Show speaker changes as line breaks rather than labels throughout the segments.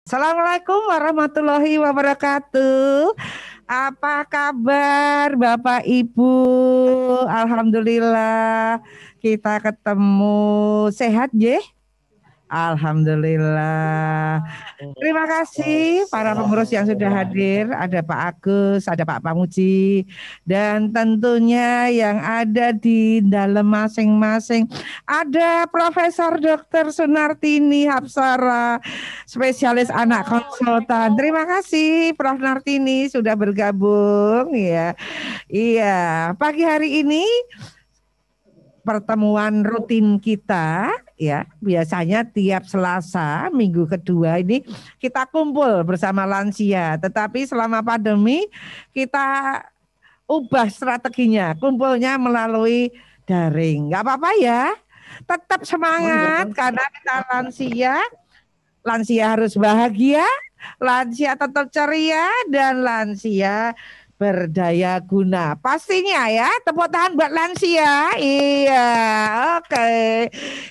Assalamualaikum warahmatullahi wabarakatuh. Apa kabar Bapak Ibu? Alhamdulillah kita ketemu sehat ya. Alhamdulillah. Terima kasih para pengurus yang sudah hadir. Ada Pak Agus, ada Pak Pamuji, dan tentunya yang ada di dalam masing-masing. Ada Profesor Dr. Sunartini Hapsara, spesialis anak konsultan. Terima kasih Prof. Nartini sudah bergabung ya. Iya, pagi hari ini pertemuan rutin kita ya, biasanya tiap Selasa minggu kedua ini kita kumpul bersama lansia, tetapi selama pandemi kita ubah strateginya, kumpulnya melalui daring. Nggak apa-apa ya, tetap semangat karena kita lansia harus bahagia, lansia tetap ceria, dan lansia berdaya guna. Pastinya ya, tepuk tangan buat lansia. Iya, oke.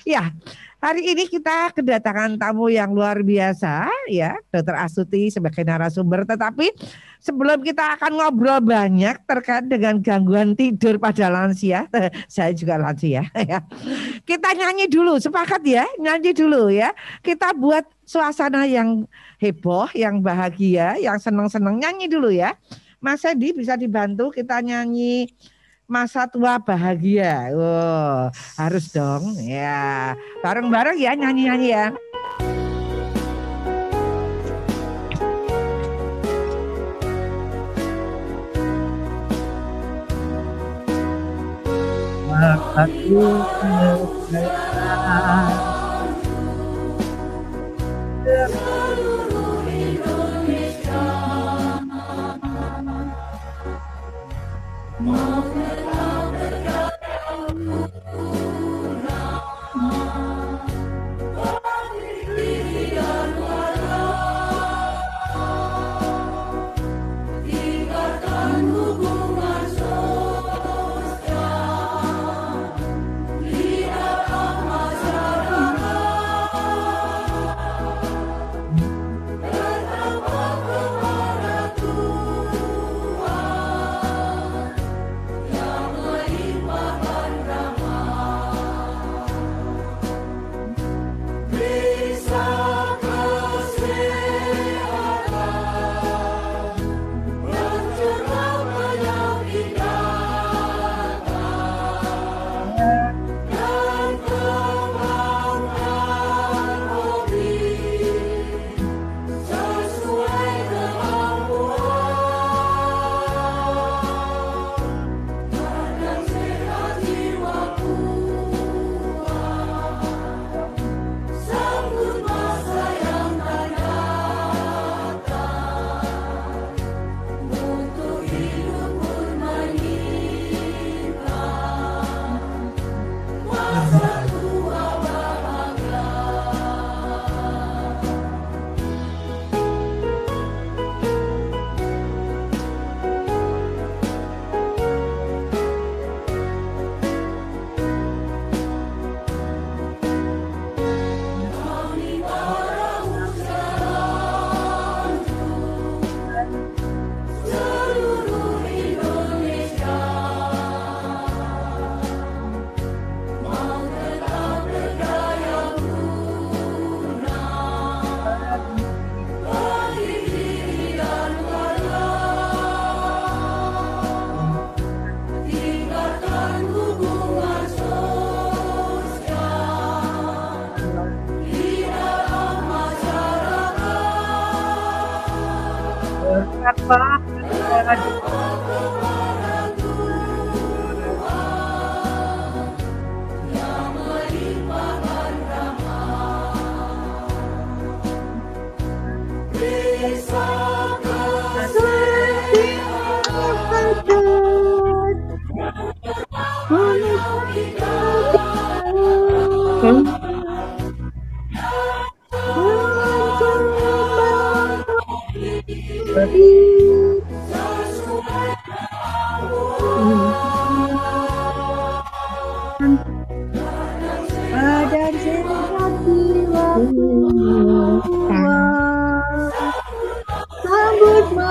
Ya, hari ini kita kedatangan tamu yang luar biasa ya, Dr. Astuti sebagai narasumber. Tetapi sebelum kita akan ngobrol banyak terkait dengan gangguan tidur pada lansia, saya juga lansia ya. Kita nyanyi dulu, sepakat ya? Nyanyi dulu ya. Kita buat suasana yang heboh, yang bahagia, yang senang-senang. Nyanyi dulu ya. Mas Edi bisa dibantu kita nyanyi Masa Tua Bahagia. Oh, harus dong ya. Bareng-bareng ya nyanyi-nyanyi ya. Masa Tua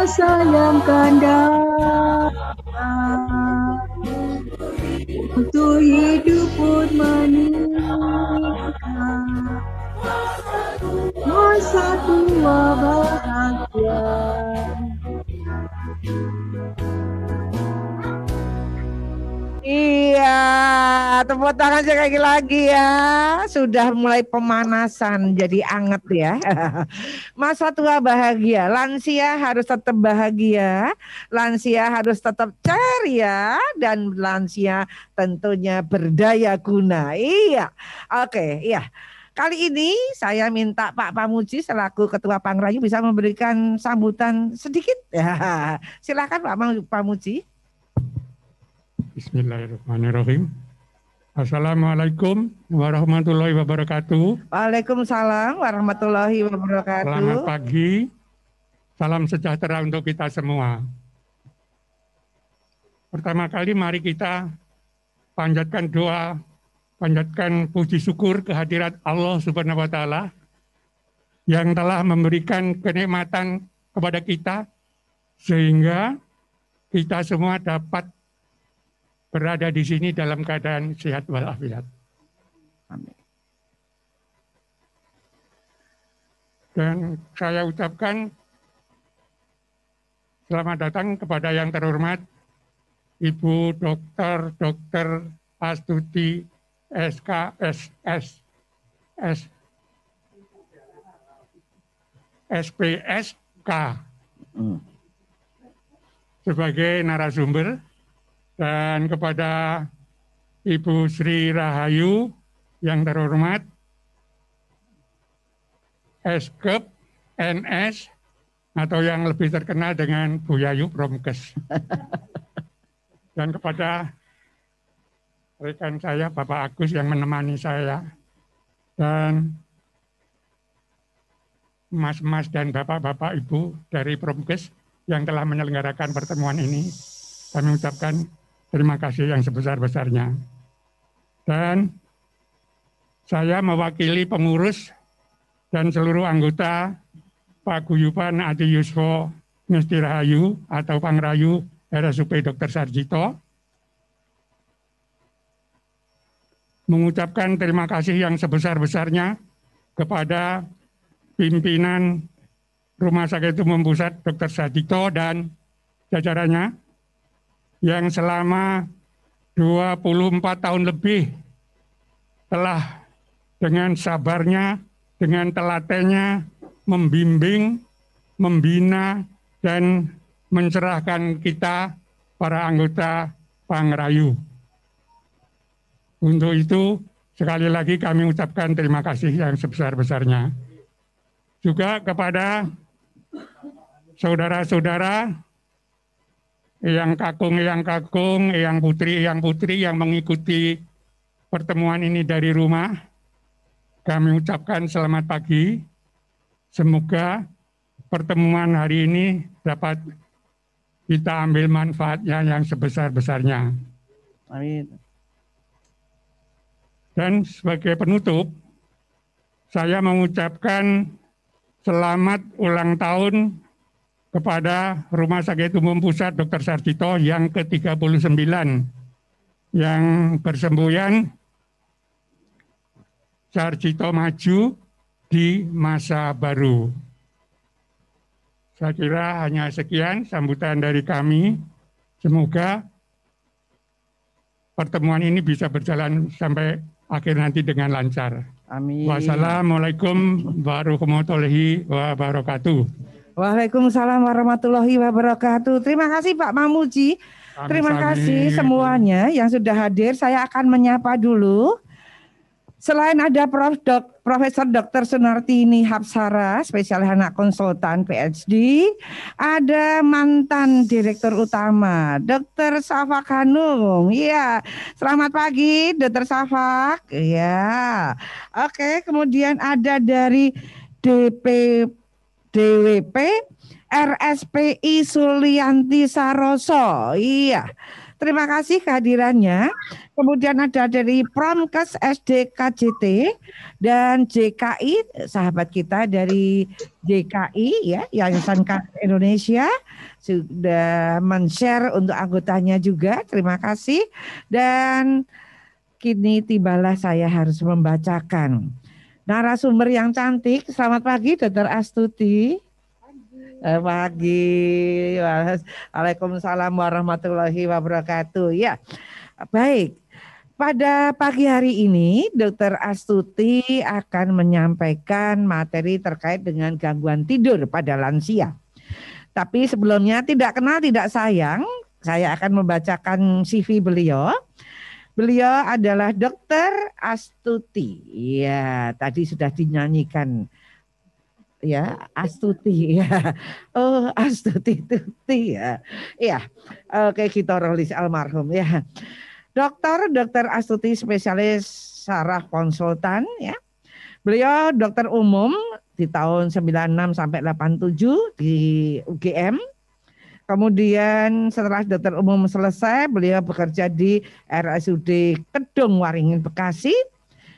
masa yang akan datang, untuk hidup pun meningkat, masa tua bahagia.
Iya, tepuk tangan sekali lagi ya. Sudah mulai pemanasan, jadi anget ya. Masa tua bahagia, lansia harus tetap bahagia, lansia harus tetap ceria, dan lansia tentunya berdaya guna. Iya, oke, iya. Kali ini saya minta Pak Pamuji selaku Ketua Pangrayu bisa memberikan sambutan sedikit. Ya, silakan Pak Pamuji.
Bismillahirrahmanirrahim. Assalamualaikum warahmatullahi wabarakatuh.
Waalaikumsalam warahmatullahi wabarakatuh.
Selamat pagi, salam sejahtera untuk kita semua. Pertama kali mari kita panjatkan doa, panjatkan puji syukur kehadirat Allah Subhanahu wa Ta'ala yang telah memberikan kenikmatan kepada kita sehingga kita semua dapat berada di sini dalam keadaan sehat walafiat.
Amin.
Dan saya ucapkan selamat datang kepada yang terhormat Ibu Dr. Astuti SKSS SPSK sebagai narasumber, dan kepada Ibu Sri Rahayu yang terhormat Eskep NS atau yang lebih terkenal dengan Bu Yayu Promkes. Dan kepada rekan saya Bapak Agus yang menemani saya, dan mas-mas dan bapak-bapak ibu dari Promkes yang telah menyelenggarakan pertemuan ini, kami ucapkan terima kasih yang sebesar-besarnya. Dan saya mewakili pengurus dan seluruh anggota Paguyuban Adi Yuswo Ngesti Rahayu atau Pangrayu RSUP Dr. Sarjito mengucapkan terima kasih yang sebesar-besarnya kepada pimpinan Rumah Sakit Umum Pusat Dr. Sarjito dan jajarannya yang selama 24 tahun lebih telah dengan sabarnya, dengan telatennya membimbing, membina, dan mencerahkan kita para anggota Pangrayu. Untuk itu, sekali lagi kami ucapkan terima kasih yang sebesar-besarnya. Juga kepada saudara-saudara yang kakung, yang putri yang mengikuti pertemuan ini dari rumah, kami ucapkan selamat pagi. Semoga pertemuan hari ini dapat kita ambil manfaatnya yang sebesar-besarnya.
Amin.
Dan sebagai penutup, saya mengucapkan selamat ulang tahun kepada Rumah Sakit Umum Pusat Dr. Sarjito yang ke-39 yang bersemboyan Sarjito Maju di Masa Baru. Saya kira hanya sekian sambutan dari kami. Semoga pertemuan ini bisa berjalan sampai akhir nanti dengan lancar.
Amin.
Wassalamualaikum warahmatullahi wabarakatuh.
Waalaikumsalam warahmatullahi wabarakatuh. Terima kasih Pak Mamuji. Terima kasih semuanya yang sudah hadir. Saya akan menyapa dulu. Selain ada Profesor Dr. Sunartini Hapsara, spesialis anak konsultan PhD, ada mantan Direktur Utama Dr. Safak Hanum. Iya, selamat pagi Dr. Safak. Iya. Oke, kemudian ada dari DWP RSPI Sulianti Saroso. Iya. Terima kasih kehadirannya. Kemudian ada dari Promkes SD KJT dan JKI, sahabat kita dari JKI ya, Yayasan Kanker Indonesia sudah men-share untuk anggotanya juga. Terima kasih. Dan kini tibalah saya harus membacakan narasumber yang cantik. Selamat pagi, Dr. Astuti. Pagi. Waalaikumsalam warahmatullahi wabarakatuh. Ya, baik. Pada pagi hari ini, Dr. Astuti akan menyampaikan materi terkait dengan gangguan tidur pada lansia. Tapi sebelumnya tidak kenal tidak sayang, saya akan membacakan CV beliau. Beliau adalah Dr. Astuti. Ya, tadi sudah dinyanyikan. Ya, Astuti ya. Oh, Astuti Tuti ya. Ya. Oke, kita rolis almarhum ya. Dr. Astuti spesialis saraf konsultan ya. Beliau dokter umum di tahun 96 sampai 87 di UGM. Kemudian setelah dokter umum selesai, beliau bekerja di RSUD Kedung Waringin Bekasi.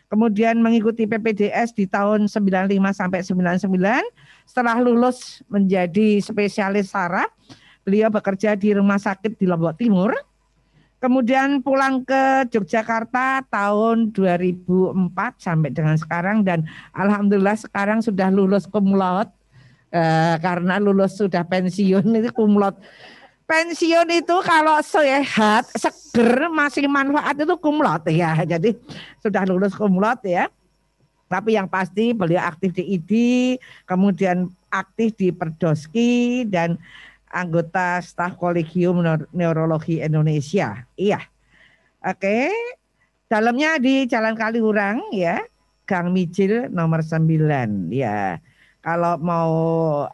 Kemudian mengikuti PPDS di tahun 95 sampai 99. Setelah lulus menjadi spesialis saraf, beliau bekerja di rumah sakit di Lombok Timur. Kemudian pulang ke Yogyakarta tahun 2004 sampai dengan sekarang, dan alhamdulillah sekarang sudah lulus cum laude. Karena lulus sudah pensiun itu cum laude. Pensiun itu kalau sehat, seger, masih manfaat itu cum laude ya. Jadi sudah lulus cum laude ya. Tapi yang pasti beliau aktif di ID, kemudian aktif di Perdoski dan anggota staf Kolegium Neurologi Indonesia. Iya. Oke. Dalamnya di Jalan Kaliurang ya, Gang Mijil nomor 9 ya. Kalau mau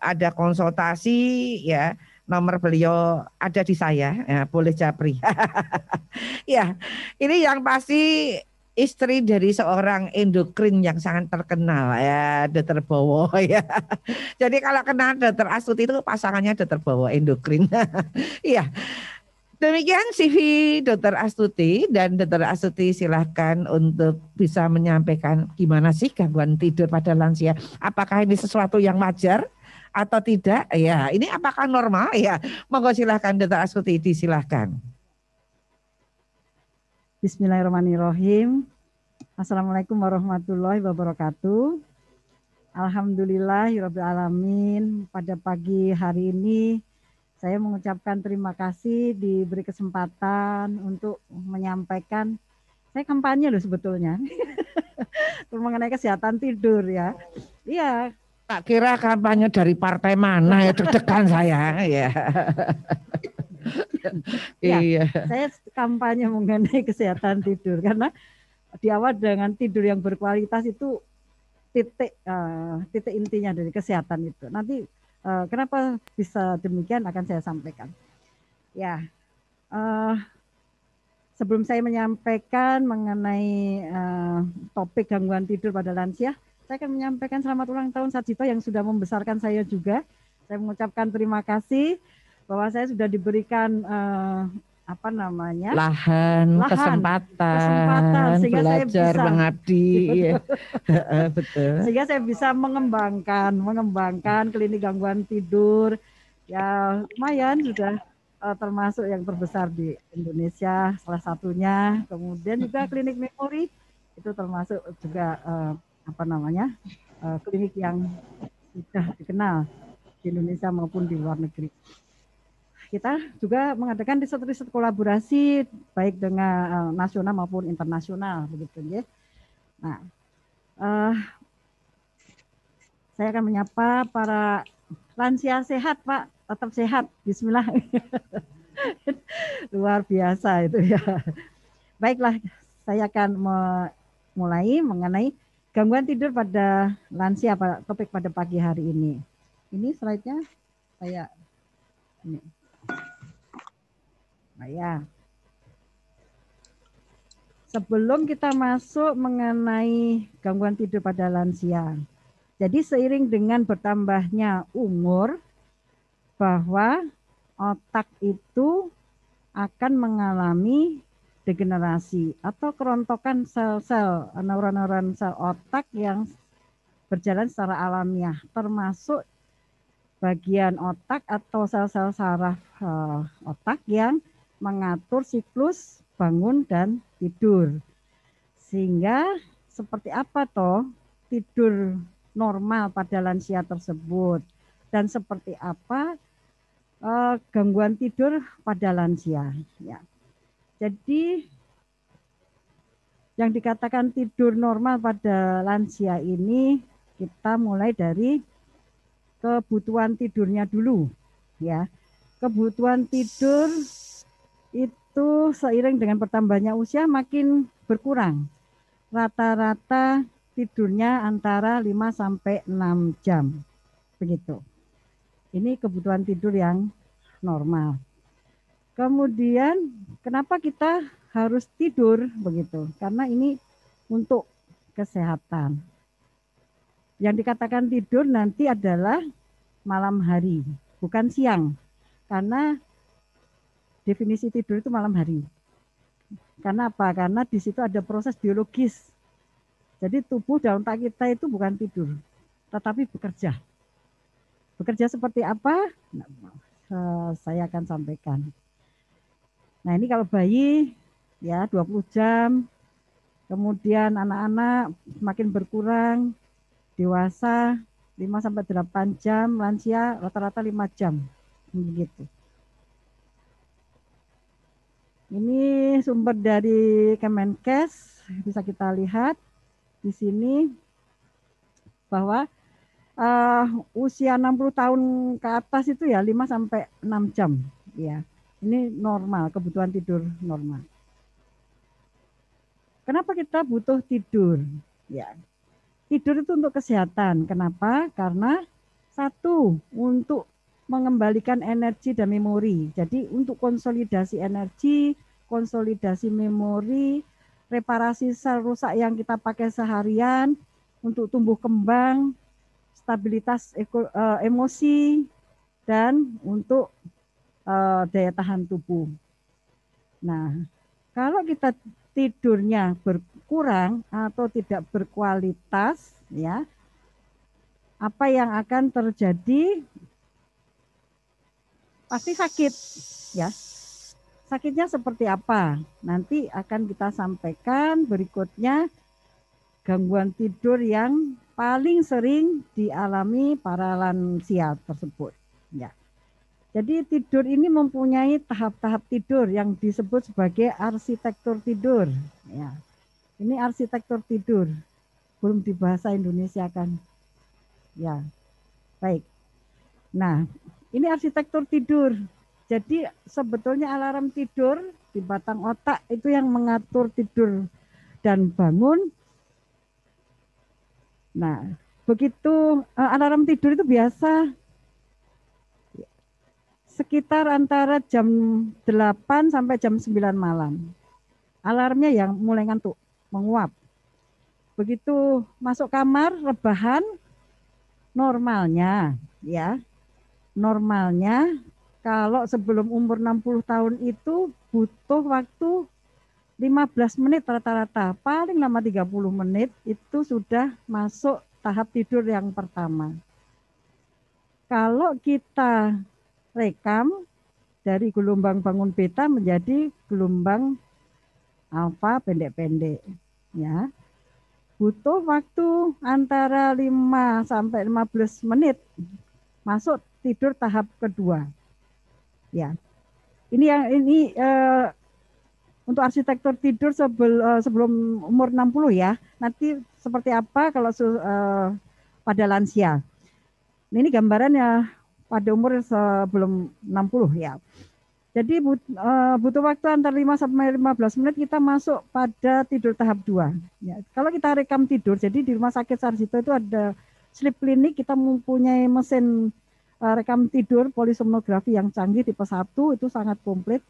ada konsultasi ya, nomor beliau ada di saya, ya, boleh japri. Ya, ini yang pasti istri dari seorang endokrin yang sangat terkenal ya, Dr. Bowo ya. Jadi kalau kenal Dr. Astuti itu pasangannya Dr. Bowo endokrin. Iya. Demikian CV Dr. Astuti, dan Dr. Astuti silahkan untuk bisa menyampaikan gimana sih gangguan tidur pada lansia. Apakah ini sesuatu yang wajar atau tidak? Ya, ini apakah normal? Ya, monggo silahkan Dr. Astuti, disilahkan.
Bismillahirrahmanirrahim. Assalamualaikum warahmatullahi wabarakatuh. Alhamdulillahirabbil alamin. Pada pagi hari ini saya mengucapkan terima kasih diberi kesempatan untuk menyampaikan. Saya kampanye loh sebetulnya mengenai kesehatan tidur ya. Iya.
Tak kira kampanye dari partai mana ya, deg-degan saya ya.
Ya,
iya.
Saya kampanye mengenai kesehatan tidur karena di awal dengan tidur yang berkualitas itu titik intinya dari kesehatan itu. Nanti kenapa bisa demikian akan saya sampaikan. Ya, sebelum saya menyampaikan mengenai topik gangguan tidur pada lansia, saya akan menyampaikan selamat ulang tahun Sarjito yang sudah membesarkan saya juga. Saya mengucapkan terima kasih bahwa saya sudah diberikan lahan, kesempatan sehingga
belajar,
saya bisa
mengabdi, ya. Betul.
Sehingga saya bisa mengembangkan klinik gangguan tidur. Ya lumayan sudah termasuk yang terbesar di Indonesia salah satunya. Kemudian juga klinik memori itu termasuk juga klinik yang sudah dikenal di Indonesia maupun di luar negeri. Kita juga mengadakan riset-riset kolaborasi baik dengan nasional maupun internasional begitu ya. Nah, saya akan menyapa para lansia sehat, Pak, tetap sehat. Bismillah. Luar biasa itu ya. Baiklah, saya akan mulai mengenai gangguan tidur pada lansia, topik pada pagi hari ini. Ini slide-nya saya ini. Nah ya, sebelum kita masuk mengenai gangguan tidur pada lansia, jadi seiring dengan bertambahnya umur, bahwa otak itu akan mengalami degenerasi atau kerontokan sel-sel neuron-neuron sel otak yang berjalan secara alamiah, termasuk bagian otak atau sel-sel saraf otak yang mengatur siklus bangun dan tidur. Sehingga seperti apa toh tidur normal pada lansia tersebut dan seperti apa gangguan tidur pada lansia. Ya. Jadi yang dikatakan tidur normal pada lansia ini kita mulai dari kebutuhan tidurnya dulu, ya. Kebutuhan tidur itu seiring dengan bertambahnya usia makin berkurang. Rata-rata tidurnya antara 5 sampai 6 jam. Begitu. Ini kebutuhan tidur yang normal. Kemudian kenapa kita harus tidur begitu? Karena ini untuk kesehatan. Yang dikatakan tidur nanti adalah malam hari, bukan siang. Karena definisi tidur itu malam hari. Karena apa? Karena di situ ada proses biologis. Jadi tubuh dan otak kita itu bukan tidur, tetapi bekerja. Bekerja seperti apa? Nah, saya akan sampaikan. Nah, ini kalau bayi ya 20 jam. Kemudian anak-anak semakin berkurang, dewasa 5 sampai 8 jam, lansia rata-rata 5 jam. Begitu. Ini sumber dari Kemenkes, bisa kita lihat di sini bahwa usia 60 tahun ke atas itu ya 5 sampai 6 jam ya. Ini normal, kebutuhan tidur normal. Kenapa kita butuh tidur? Ya. Tidur itu untuk kesehatan. Kenapa? Karena satu, untuk mengembalikan energi dan memori. Jadi untuk konsolidasi energi, konsolidasi memori, reparasi sel rusak yang kita pakai seharian, untuk tumbuh kembang, stabilitas emosi, dan untuk daya tahan tubuh. Nah, kalau kita tidurnya berkurang atau tidak berkualitas, ya, apa yang akan terjadi? Pasti sakit, ya. Sakitnya seperti apa? Nanti akan kita sampaikan berikutnya gangguan tidur yang paling sering dialami para lansia tersebut. Ya. Jadi tidur ini mempunyai tahap-tahap tidur yang disebut sebagai arsitektur tidur. Ya. Ini arsitektur tidur, belum di bahasa Indonesia kan? Ya, baik. Nah, ini arsitektur tidur. Jadi sebetulnya alarm tidur di batang otak itu yang mengatur tidur dan bangun. Nah, begitu alarm tidur itu biasa sekitar antara jam 8 sampai jam 9 malam. Alarmnya yang mulai ngantuk, menguap. Begitu masuk kamar, rebahan, normalnya ya. Normalnya kalau sebelum umur 60 tahun itu butuh waktu 15 menit rata-rata, paling lama 30 menit itu sudah masuk tahap tidur yang pertama. Kalau kita rekam dari gelombang bangun beta menjadi gelombang alfa pendek-pendek ya. Butuh waktu antara 5 sampai 15 menit masuk tidur tahap kedua. Ya. Ini untuk arsitektur tidur sebelum umur 60 ya. Nanti seperti apa kalau pada lansia. Ini gambarannya pada umur sebelum 60 ya. Jadi butuh waktu antara 5 sampai 15 menit kita masuk pada tidur tahap 2. Ya, kalau kita rekam tidur, jadi di Rumah Sakit Sarjito itu ada sleep clinic, kita mempunyai mesin rekam tidur polisomnografi yang canggih tipe 1, itu sangat komplit.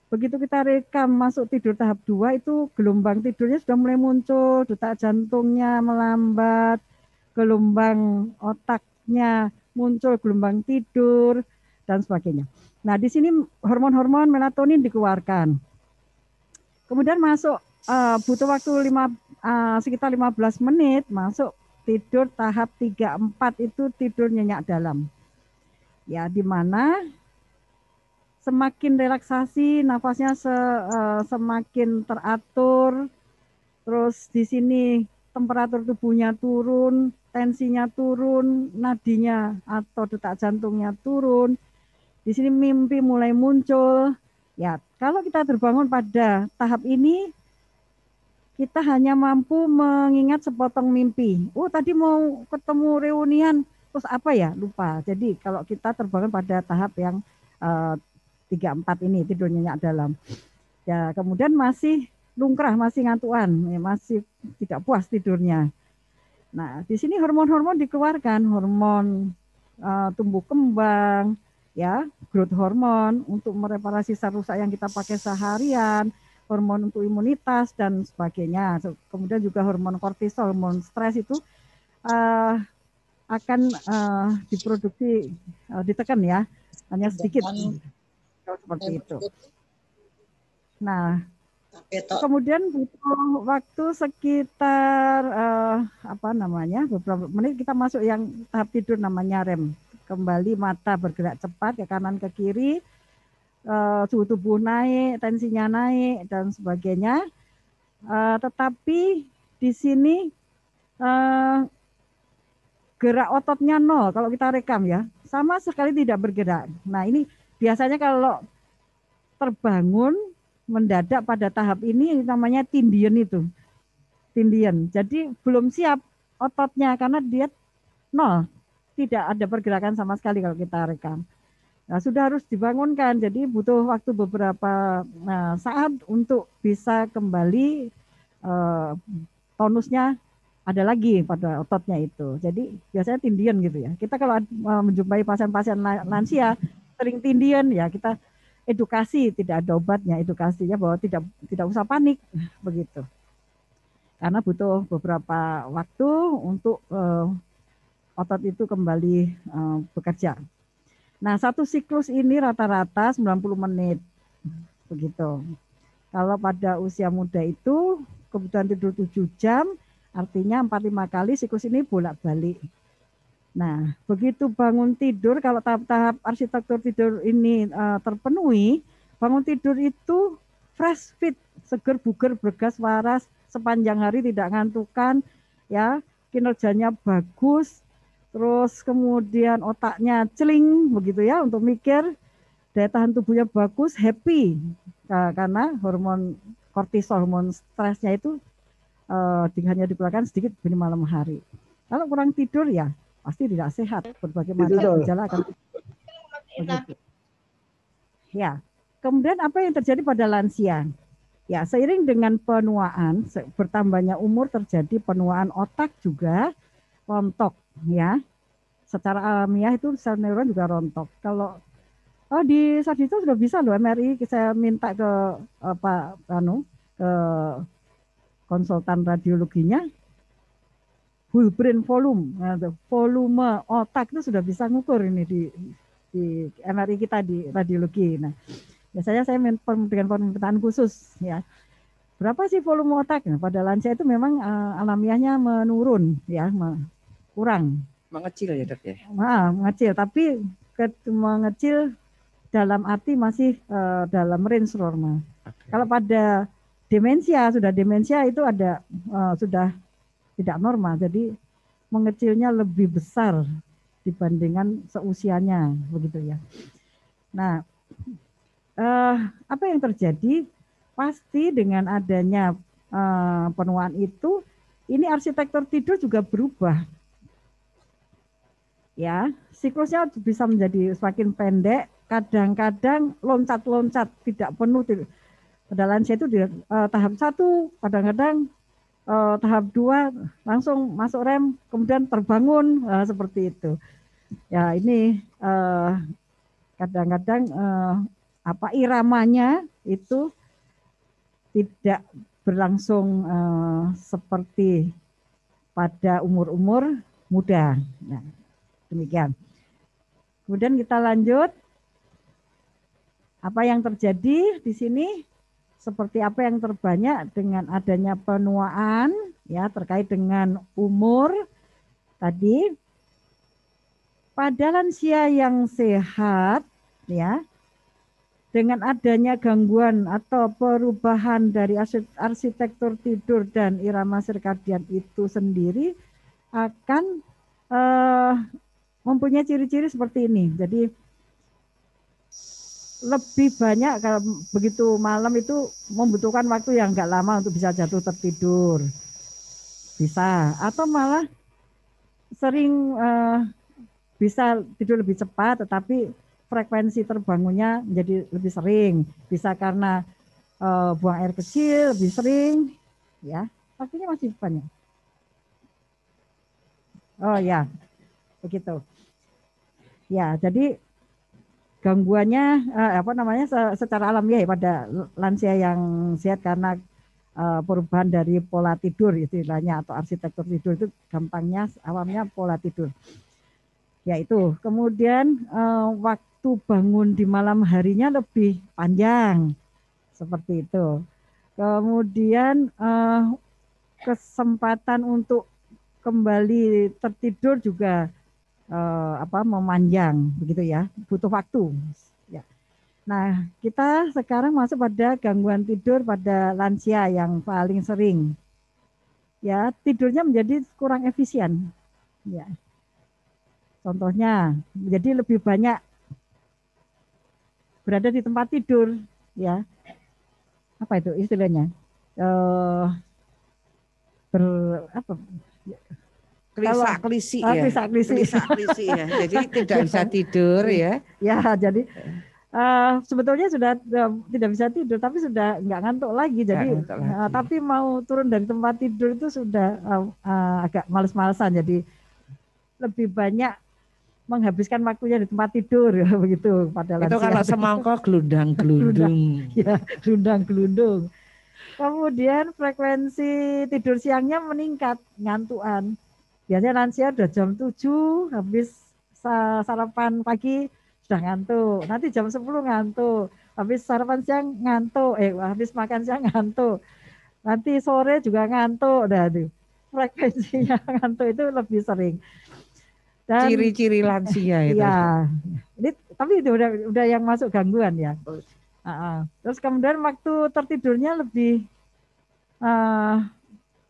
Begitu kita rekam masuk tidur tahap 2 itu gelombang tidurnya sudah mulai muncul, detak jantungnya melambat, gelombang otaknya muncul gelombang tidur, dan sebagainya. Nah, di sini hormon-hormon melatonin dikeluarkan. Kemudian masuk butuh waktu sekitar 15 menit masuk tidur tahap 3-4 itu tidur nyenyak dalam. Ya, di mana semakin relaksasi, nafasnya semakin teratur. Terus di sini temperatur tubuhnya turun, tensinya turun, nadinya atau detak jantungnya turun. Di sini mimpi mulai muncul. Ya, kalau kita terbangun pada tahap ini, kita hanya mampu mengingat sepotong mimpi. Oh, tadi mau ketemu reunian, terus apa ya? Lupa. Jadi kalau kita terbangun pada tahap yang 3-4 ini, tidur nyenyak dalam. Ya, kemudian masih lungkrah, masih ngantuan, ya, masih tidak puas tidurnya. Nah, di sini hormon-hormon dikeluarkan, hormon tumbuh kembang, ya, growth hormon untuk mereparasi sel rusak yang kita pakai seharian, hormon untuk imunitas dan sebagainya. Kemudian juga hormon kortisol, hormon stres itu akan diproduksi ditekan ya, hanya sedikit seperti itu. Nah, kemudian butuh waktu sekitar beberapa menit kita masuk yang tahap tidur namanya REM. Kembali mata bergerak cepat ke kanan ke kiri, suhu tubuh naik, tensinya naik dan sebagainya. Tetapi di sini gerak ototnya nol kalau kita rekam ya, sama sekali tidak bergerak. Nah, ini biasanya kalau terbangun mendadak pada tahap ini namanya tindian itu. Tindian. Jadi belum siap ototnya karena dia nol. Tidak ada pergerakan sama sekali kalau kita rekam. Nah, sudah harus dibangunkan. Jadi butuh waktu beberapa saat untuk bisa kembali tonusnya ada lagi pada ototnya itu. Jadi biasanya tindian gitu ya. Kita kalau menjumpai pasien-pasien lansia sering tindian ya kita edukasi, tidak ada obatnya, edukasinya bahwa tidak usah panik begitu. Karena butuh beberapa waktu untuk otot itu kembali bekerja. Nah, satu siklus ini rata-rata 90 menit begitu. Kalau pada usia muda itu kebutuhan tidur 7 jam, artinya 4-5 kali siklus ini bolak-balik. Nah, begitu bangun tidur, kalau tahap-tahap arsitektur tidur ini terpenuhi, bangun tidur itu fresh fit, seger buger bergas waras, sepanjang hari tidak ngantukan, ya, kinerjanya bagus, terus kemudian otaknya celing begitu ya untuk mikir, daya tahan tubuhnya bagus, happy karena hormon kortisol, hormon stresnya itu hanya dikeluarkan sedikit di malam hari. Kalau kurang tidur ya pasti tidak sehat, berbagai macam gejala akan begitu. Ya, kemudian apa yang terjadi pada lansia? Ya, seiring dengan penuaan, bertambahnya umur terjadi penuaan otak juga rontok ya. Secara alamiah itu sel neuron juga rontok. Kalau di Sarjito sudah bisa loh MRI, saya minta ke ke konsultan radiologinya, whole brain volume, volume otak itu sudah bisa ngukur ini di MRI kita di radiologi. Nah, biasanya saya dengan permintaan khusus ya. Berapa sih volume otak? Nah, pada lansia itu memang alamiahnya menurun ya, kurang.
Mengecil ya dok ya?
Mengecil, tapi mengecil dalam arti masih dalam range normal. Okay. Kalau pada demensia, sudah demensia itu ada sudah tidak normal, jadi mengecilnya lebih besar dibandingkan seusianya, begitu ya. Nah, apa yang terjadi? Pasti dengan adanya penuaan itu, ini arsitektur tidur juga berubah. Ya, siklusnya bisa menjadi semakin pendek, kadang-kadang loncat-loncat, tidak penuh. Pada lansia itu di tahap 1, kadang-kadang tahap 2 langsung masuk REM, kemudian terbangun seperti itu. Ya, ini kadang-kadang iramanya itu tidak berlangsung seperti pada umur-umur muda. Nah, demikian. Kemudian kita lanjut Apa yang terjadi di sini? Seperti apa yang terbanyak dengan adanya penuaan ya terkait dengan umur tadi, pada lansia yang sehat ya, dengan adanya gangguan atau perubahan dari arsitektur tidur dan irama sirkadian itu sendiri akan mempunyai ciri-ciri seperti ini. Jadi lebih banyak kalau begitu malam itu membutuhkan waktu yang enggak lama untuk bisa jatuh tertidur. Bisa, atau malah sering bisa tidur lebih cepat tetapi frekuensi terbangunnya menjadi lebih sering. Bisa karena buang air kecil lebih sering ya. Waktunya masih banyak. Oh ya, begitu. Ya, jadi gangguannya secara alamiah ya pada lansia yang sehat karena perubahan dari pola tidur istilahnya atau arsitektur tidur itu gampangnya awamnya pola tidur. Yaitu kemudian waktu bangun di malam harinya lebih panjang seperti itu. Kemudian kesempatan untuk kembali tertidur juga memanjang begitu ya, butuh waktu ya. Nah, kita sekarang masuk pada gangguan tidur pada lansia yang paling sering ya, tidurnya menjadi kurang efisien ya. Contohnya menjadi lebih banyak berada di tempat tidur ya, apa itu istilahnya
Klisa-klisi ya. Klisa-klisi ya. Jadi tidak bisa tidur ya.
Ya, jadi sebetulnya sudah tidak bisa tidur, tapi sudah nggak ngantuk lagi. Jadi, tapi mau turun dari tempat tidur itu sudah agak males-malesan. Jadi lebih banyak menghabiskan waktunya di tempat tidur ya, begitu pada lansia.
Itu kalau semangkok gelundang-gelundung.
Ya, gelundang-gelundung. Kemudian frekuensi tidur siangnya meningkat, ngantuan. Biasanya lansia udah jam 7 habis sarapan pagi sudah ngantuk. Nanti jam 10 ngantuk. Habis sarapan siang ngantuk. Habis makan siang ngantuk. Nanti sore juga ngantuk. Nah, itu frekuensinya ngantuk itu lebih sering. Dan
ciri-ciri lansia itu.
Iya. Ini tapi itu udah yang masuk gangguan ya. Terus kemudian waktu tertidurnya lebih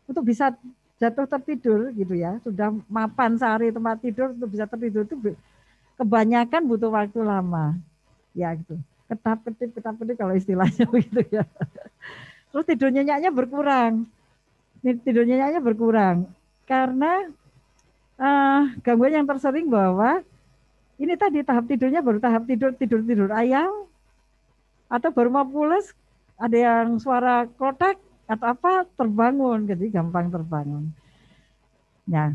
untuk bisa jatuh tertidur gitu ya, sudah mapan sehari tempat tidur untuk bisa tertidur itu kebanyakan butuh waktu lama ya gitu, ketap-ketip kalau istilahnya begitu ya. Terus tidur nyenyaknya berkurang karena gangguan yang tersering bahwa ini tadi tahap tidurnya baru tahap tidur ayam atau baru mau pulas, ada yang suara kotak atau apa terbangun, jadi gampang terbangun. Nah,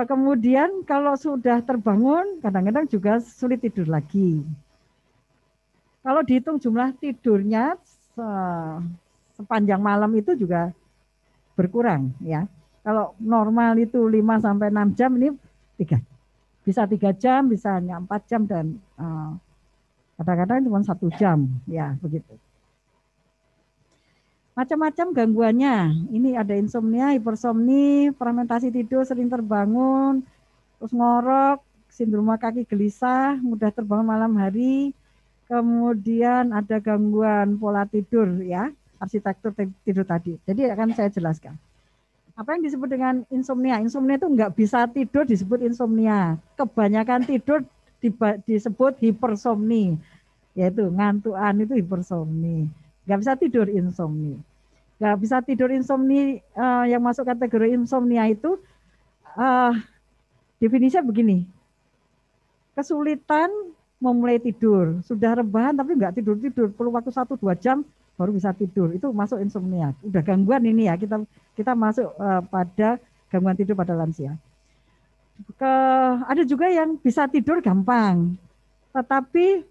kemudian kalau sudah terbangun, kadang-kadang juga sulit tidur lagi. Kalau dihitung jumlah tidurnya sepanjang malam itu juga berkurang ya. Kalau normal itu 5-6 jam, ini 3. Bisa 3 jam, bisa hanya 4 jam dan kadang-kadang cuma 1 jam ya begitu. Macam-macam gangguannya. Ini ada insomnia, hipersomni, fragmentasi tidur, sering terbangun, terus ngorok, sindroma kaki gelisah, mudah terbangun malam hari. Kemudian ada gangguan pola tidur ya, arsitektur tidur tadi. Jadi akan saya jelaskan. Apa yang disebut dengan insomnia? Insomnia itu enggak bisa tidur disebut insomnia. Kebanyakan tidur disebut hipersomni. Yaitu ngantuan itu hipersomni. Nggak bisa tidur insomnia. Nggak bisa tidur insomnia yang masuk kategori insomnia itu definisinya begini. Kesulitan memulai tidur. Sudah rebahan tapi nggak tidur-tidur. Perlu waktu 1-2 jam baru bisa tidur. Itu masuk insomnia. Udah gangguan ini ya. Kita masuk pada gangguan tidur pada lansia. Ada juga yang bisa tidur gampang. Tetapi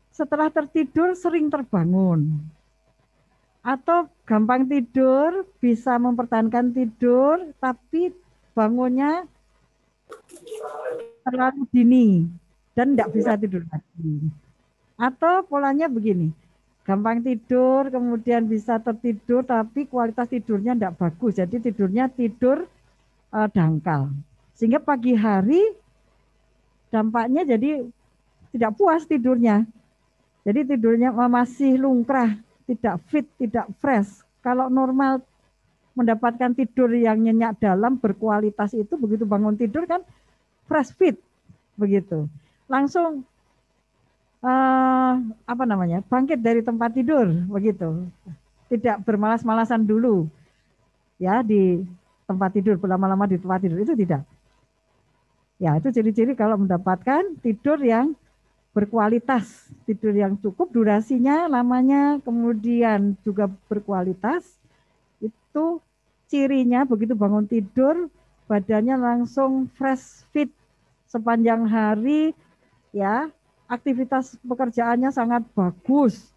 setelah tertidur sering terbangun. Atau gampang tidur, bisa mempertahankan tidur, tapi bangunnya terlalu dini dan tidak bisa tidur lagi. Atau polanya begini, gampang tidur, kemudian bisa tertidur, tapi kualitas tidurnya tidak bagus. Jadi tidurnya tidur dangkal. Sehingga pagi hari dampaknya jadi tidak puas tidurnya. Jadi tidurnya masih lungkrah, tidak fit, tidak fresh. Kalau normal mendapatkan tidur yang nyenyak dalam, berkualitas itu, begitu bangun tidur kan fresh fit, begitu. Langsung bangkit dari tempat tidur, begitu. Tidak bermalas-malasan dulu, ya di tempat tidur, berlama-lama di tempat tidur, itu tidak. Ya, itu ciri-ciri kalau mendapatkan tidur yang berkualitas, tidur yang cukup, durasinya, lamanya, kemudian juga berkualitas. Itu cirinya begitu bangun tidur, badannya langsung fresh fit sepanjang hari, ya, aktivitas pekerjaannya sangat bagus.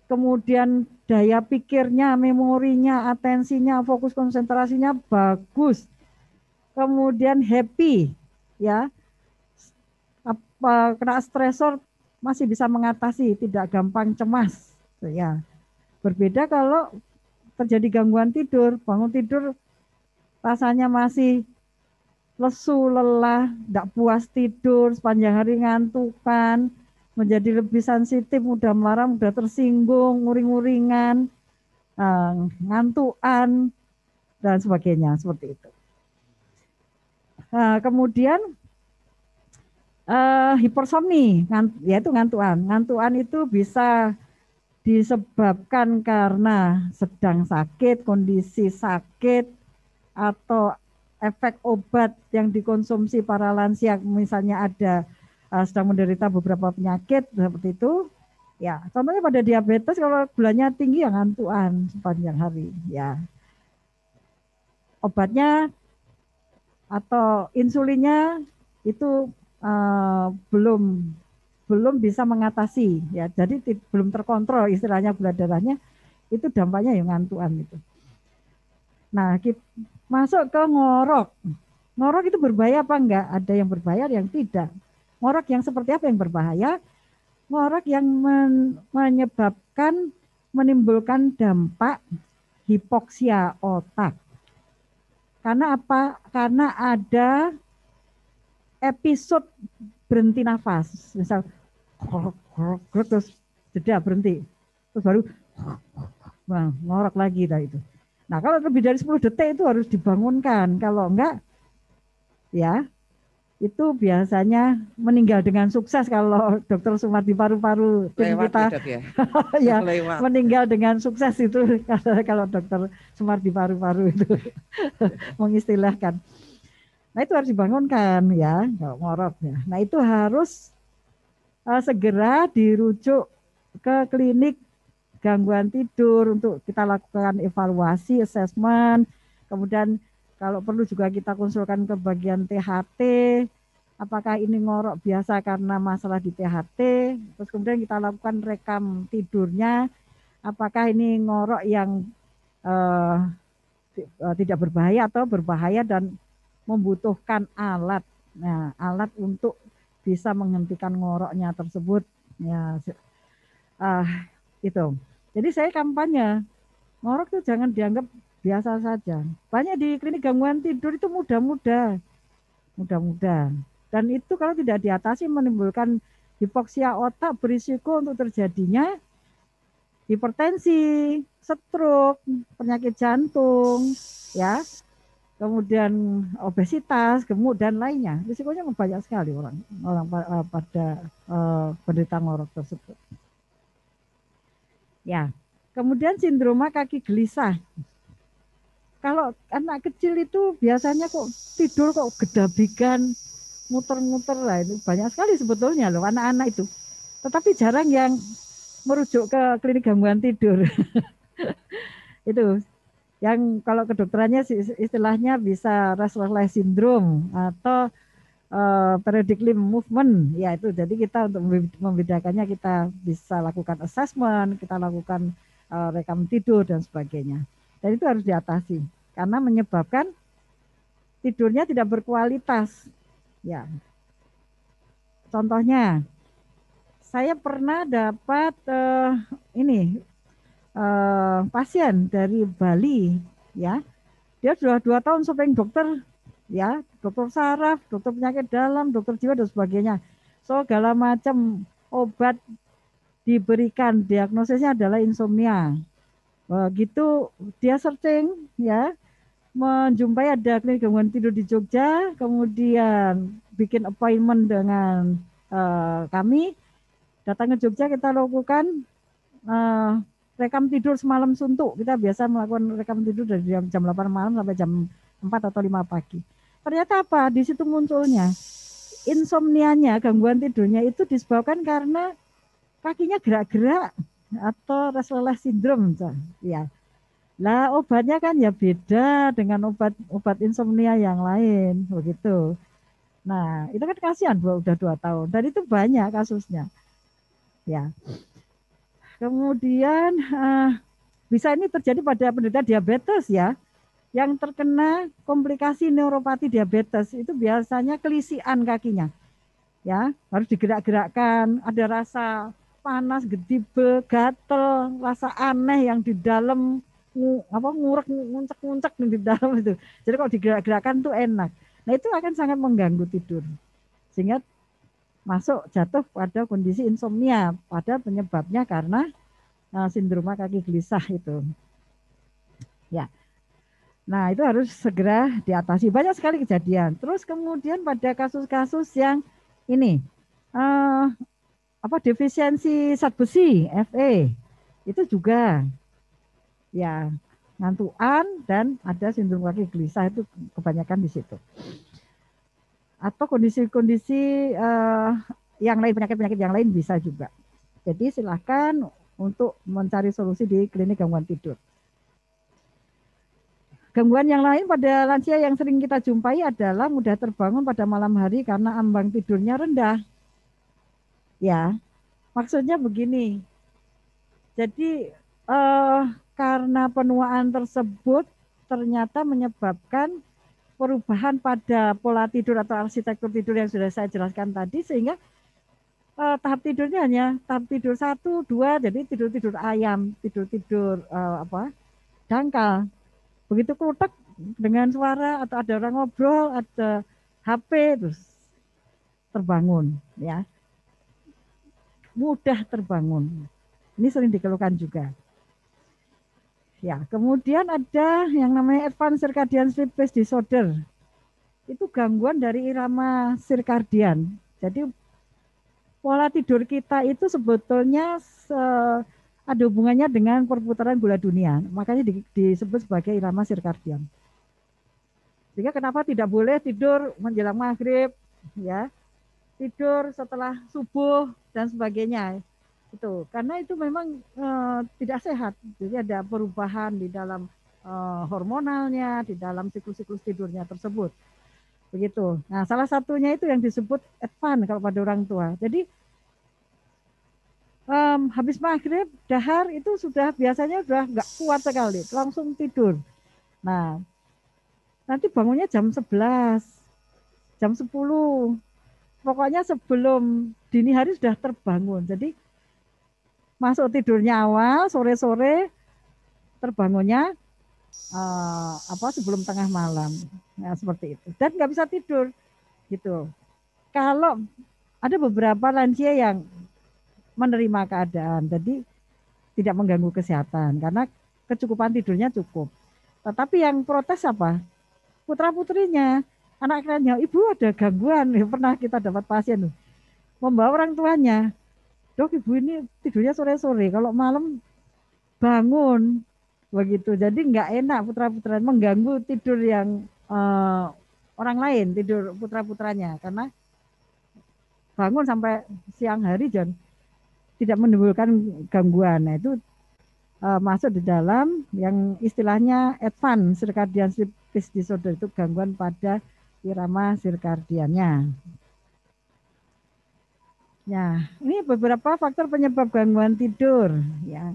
Kemudian daya pikirnya, memorinya, atensinya, fokus konsentrasinya bagus. Kemudian happy, ya, kena stresor masih bisa mengatasi, tidak gampang cemas, ya. Berbeda kalau terjadi gangguan tidur, bangun tidur rasanya masih lesu, lelah, tidak puas tidur, sepanjang hari ngantukan, menjadi lebih sensitif, mudah marah, mudah tersinggung, nguring-nguringan, ngantukan, dan sebagainya, seperti itu. Kemudian hipersomni, yaitu ngantuan. Ngantuan itu bisa disebabkan karena sedang sakit, kondisi sakit, atau efek obat yang dikonsumsi para lansia, misalnya ada sedang menderita beberapa penyakit seperti itu. Ya, contohnya pada diabetes, kalau gulanya tinggi ya ngantuan sepanjang hari. Ya, obatnya atau insulinnya itu belum bisa mengatasi, ya. Jadi belum terkontrol istilahnya gula darahnya, itu dampaknya yang ngantuan itu. Nah, kita masuk ke ngorok. Ngorok itu berbahaya apa enggak? Ada yang berbahaya, ada yang tidak. Ngorok yang seperti apa yang berbahaya? Ngorok yang menyebabkan, menimbulkan dampak hipoksia otak. Karena apa? Karena ada episode berhenti nafas. Misal terus jeda berhenti. Terus baru ngorok lagi itu. Nah, kalau lebih dari 10 detik itu harus dibangunkan. Kalau enggak, ya, itu biasanya meninggal dengan sukses kalau Dokter Sumardi paru-paru kita
ya.
ya meninggal dengan sukses itu kalau Dokter Sumardi paru-paru itu mengistilahkan. Nah, itu harus dibangunkan, ya, kalau ngorok, ya. Nah, itu harus segera dirujuk ke klinik gangguan tidur untuk kita lakukan evaluasi, assessment, kemudian kalau perlu juga kita konsulkan ke bagian THT, apakah ini ngorok biasa karena masalah di THT, terus kemudian kita lakukan rekam tidurnya, apakah ini ngorok yang tidak berbahaya atau berbahaya dan membutuhkan alat. Nah, alat untuk bisa menghentikan ngoroknya tersebut. Ya, itu. Jadi saya kampanye, ngorok itu jangan dianggap biasa saja. Banyak di klinik gangguan tidur itu mudah-mudah. Dan itu kalau tidak diatasi menimbulkan hipoksia otak, berisiko untuk terjadinya hipertensi, stroke, penyakit jantung, ya, kemudian obesitas, gemuk dan lainnya. Risikonya banyak sekali orang pada penderita ngorok tersebut. Ya, kemudian sindroma kaki gelisah. Kalau anak kecil itu biasanya kok tidur kok gedabigan, muter-muter lah, itu banyak sekali sebetulnya loh anak-anak itu. Tetapi jarang yang merujuk ke klinik gangguan tidur. Itu yang kalau kedokterannya istilahnya bisa restless syndrome atau periodic limb movement, ya itu. Jadi kita untuk membedakannya kita bisa lakukan assessment, kita lakukan rekam tidur dan sebagainya. Dan itu harus diatasi karena menyebabkan tidurnya tidak berkualitas. Ya, contohnya saya pernah dapat pasien dari Bali, ya. Dia sudah 2 tahun shopping dokter, ya, dokter saraf, dokter penyakit dalam, dokter jiwa dan sebagainya. Segala macam obat diberikan, diagnosisnya adalah insomnia. Begitu dia searching, ya, menjumpai ada klinik gangguan tidur di Jogja, kemudian bikin appointment dengan kami, datang ke Jogja, kita lakukan rekam tidur semalam suntuk. Kita biasa melakukan rekam tidur dari jam 8 malam sampai jam 4 atau 5 pagi. Ternyata apa? Di situ munculnya insomnianya, gangguan tidurnya itu disebabkan karena kakinya gerak-gerak atau restless syndrome, ya. Lah obatnya kan ya beda dengan obat insomnia yang lain, begitu. Nah itu kan kasihan, udah 2 tahun dan itu banyak kasusnya, ya. Kemudian bisa ini terjadi pada penderita diabetes, ya, yang terkena komplikasi neuropati diabetes itu biasanya kelisian kakinya, ya, harus digerak-gerakkan, ada rasa panas, gedibe, gatel, rasa aneh yang di dalam ngurek, nguncek-nguncek di dalam itu. Jadi kalau digerak-gerakkan tuh enak. Nah itu akan sangat mengganggu tidur, sehingga masuk jatuh pada kondisi insomnia, pada penyebabnya karena sindroma kaki gelisah itu. Ya. Nah, itu harus segera diatasi. Banyak sekali kejadian. Terus kemudian pada kasus-kasus yang ini defisiensi zat besi, Fe, itu juga ya ngantuan dan ada sindrom kaki gelisah, itu kebanyakan di situ. Atau kondisi-kondisi yang lain, penyakit-penyakit yang lain bisa juga. Jadi silakan untuk mencari solusi di klinik gangguan tidur. Gangguan yang lain pada lansia yang sering kita jumpai adalah mudah terbangun pada malam hari karena ambang tidurnya rendah. Ya, maksudnya begini. Jadi karena penuaan tersebut ternyata menyebabkan perubahan pada pola tidur atau arsitektur tidur yang sudah saya jelaskan tadi, sehingga tahap tidurnya hanya tahap tidur 1, 2, jadi tidur ayam, tidur dangkal. Begitu kelutek dengan suara atau ada orang ngobrol, ada HP, terus terbangun, ya, mudah terbangun. Ini sering dikeluhkan juga. Ya, kemudian ada yang namanya advanced circadian sleep phase disorder. Itu gangguan dari irama sirkadian. Jadi pola tidur kita itu sebetulnya ada hubungannya dengan perputaran gula dunia, makanya disebut sebagai irama sirkadian. Sehingga kenapa tidak boleh tidur menjelang maghrib, ya, tidur setelah subuh dan sebagainya, itu karena itu memang tidak sehat. Jadi ada perubahan di dalam hormonalnya, di dalam siklus-siklus tidurnya tersebut, begitu. Nah, salah satunya itu yang disebut advance kalau pada orang tua. Jadi habis maghrib, dahar itu sudah biasanya sudah nggak kuat sekali, langsung tidur. Nah, nanti bangunnya jam 11, jam 10. Pokoknya sebelum dini hari sudah terbangun. Jadi masuk tidurnya awal, sore-sore, terbangunnya sebelum tengah malam. Nah, seperti itu. Dan nggak bisa tidur, gitu. Kalau ada beberapa lansia yang menerima keadaan, jadi tidak mengganggu kesehatan karena kecukupan tidurnya cukup. Tetapi yang protes apa? Putra-putrinya, anak-anaknya, ibu ada gangguan. Pernah kita dapat pasien membawa orang tuanya, dok, ibu ini tidurnya sore-sore, kalau malam bangun, begitu. Jadi nggak enak putra-putranya, mengganggu tidur yang orang lain, tidur putra-putranya, karena bangun sampai siang hari dan tidak menimbulkan gangguan. Nah, itu masuk di dalam yang istilahnya advanced circadian sleep phase disorder, itu gangguan pada irama sirkadiannya. Ya, ini beberapa faktor penyebab gangguan tidur, ya.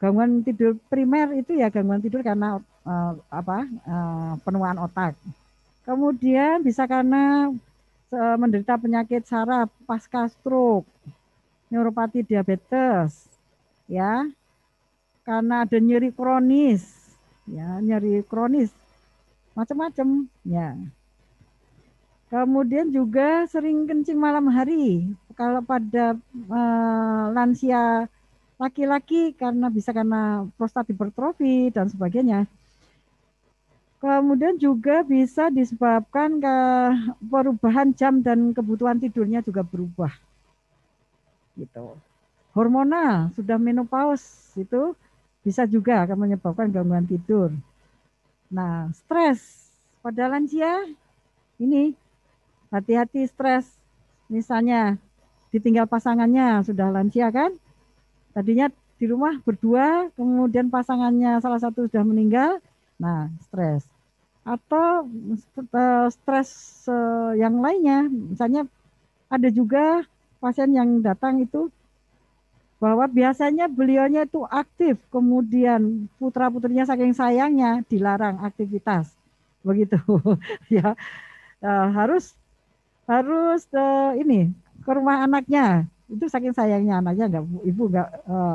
Gangguan tidur primer itu ya gangguan tidur karena penuaan otak. Kemudian bisa karena menderita penyakit saraf pasca stroke. neuropati diabetes, ya, karena ada nyeri kronis, ya, nyeri kronis, macam-macam, ya. Kemudian juga sering kencing malam hari. Kalau pada lansia laki-laki karena prostat hipertrofi dan sebagainya. Kemudian juga bisa disebabkan ke perubahan jam dan kebutuhan tidurnya juga berubah. Gitu. Hormonal, sudah menopause itu bisa juga akan menyebabkan gangguan tidur. Nah, stres pada lansia ini hati-hati stres. Misalnya ditinggal pasangannya sudah lansia kan? Tadinya di rumah berdua, kemudian pasangannya salah satu sudah meninggal. Nah, stres. Atau stres yang lainnya, misalnya ada juga pasien yang datang itu bahwa biasanya beliaunya itu aktif, kemudian putra-putrinya saking sayangnya dilarang aktivitas, begitu ya. Harus harus ini ke rumah anaknya, itu saking sayangnya anaknya, nggak, ibu nggak,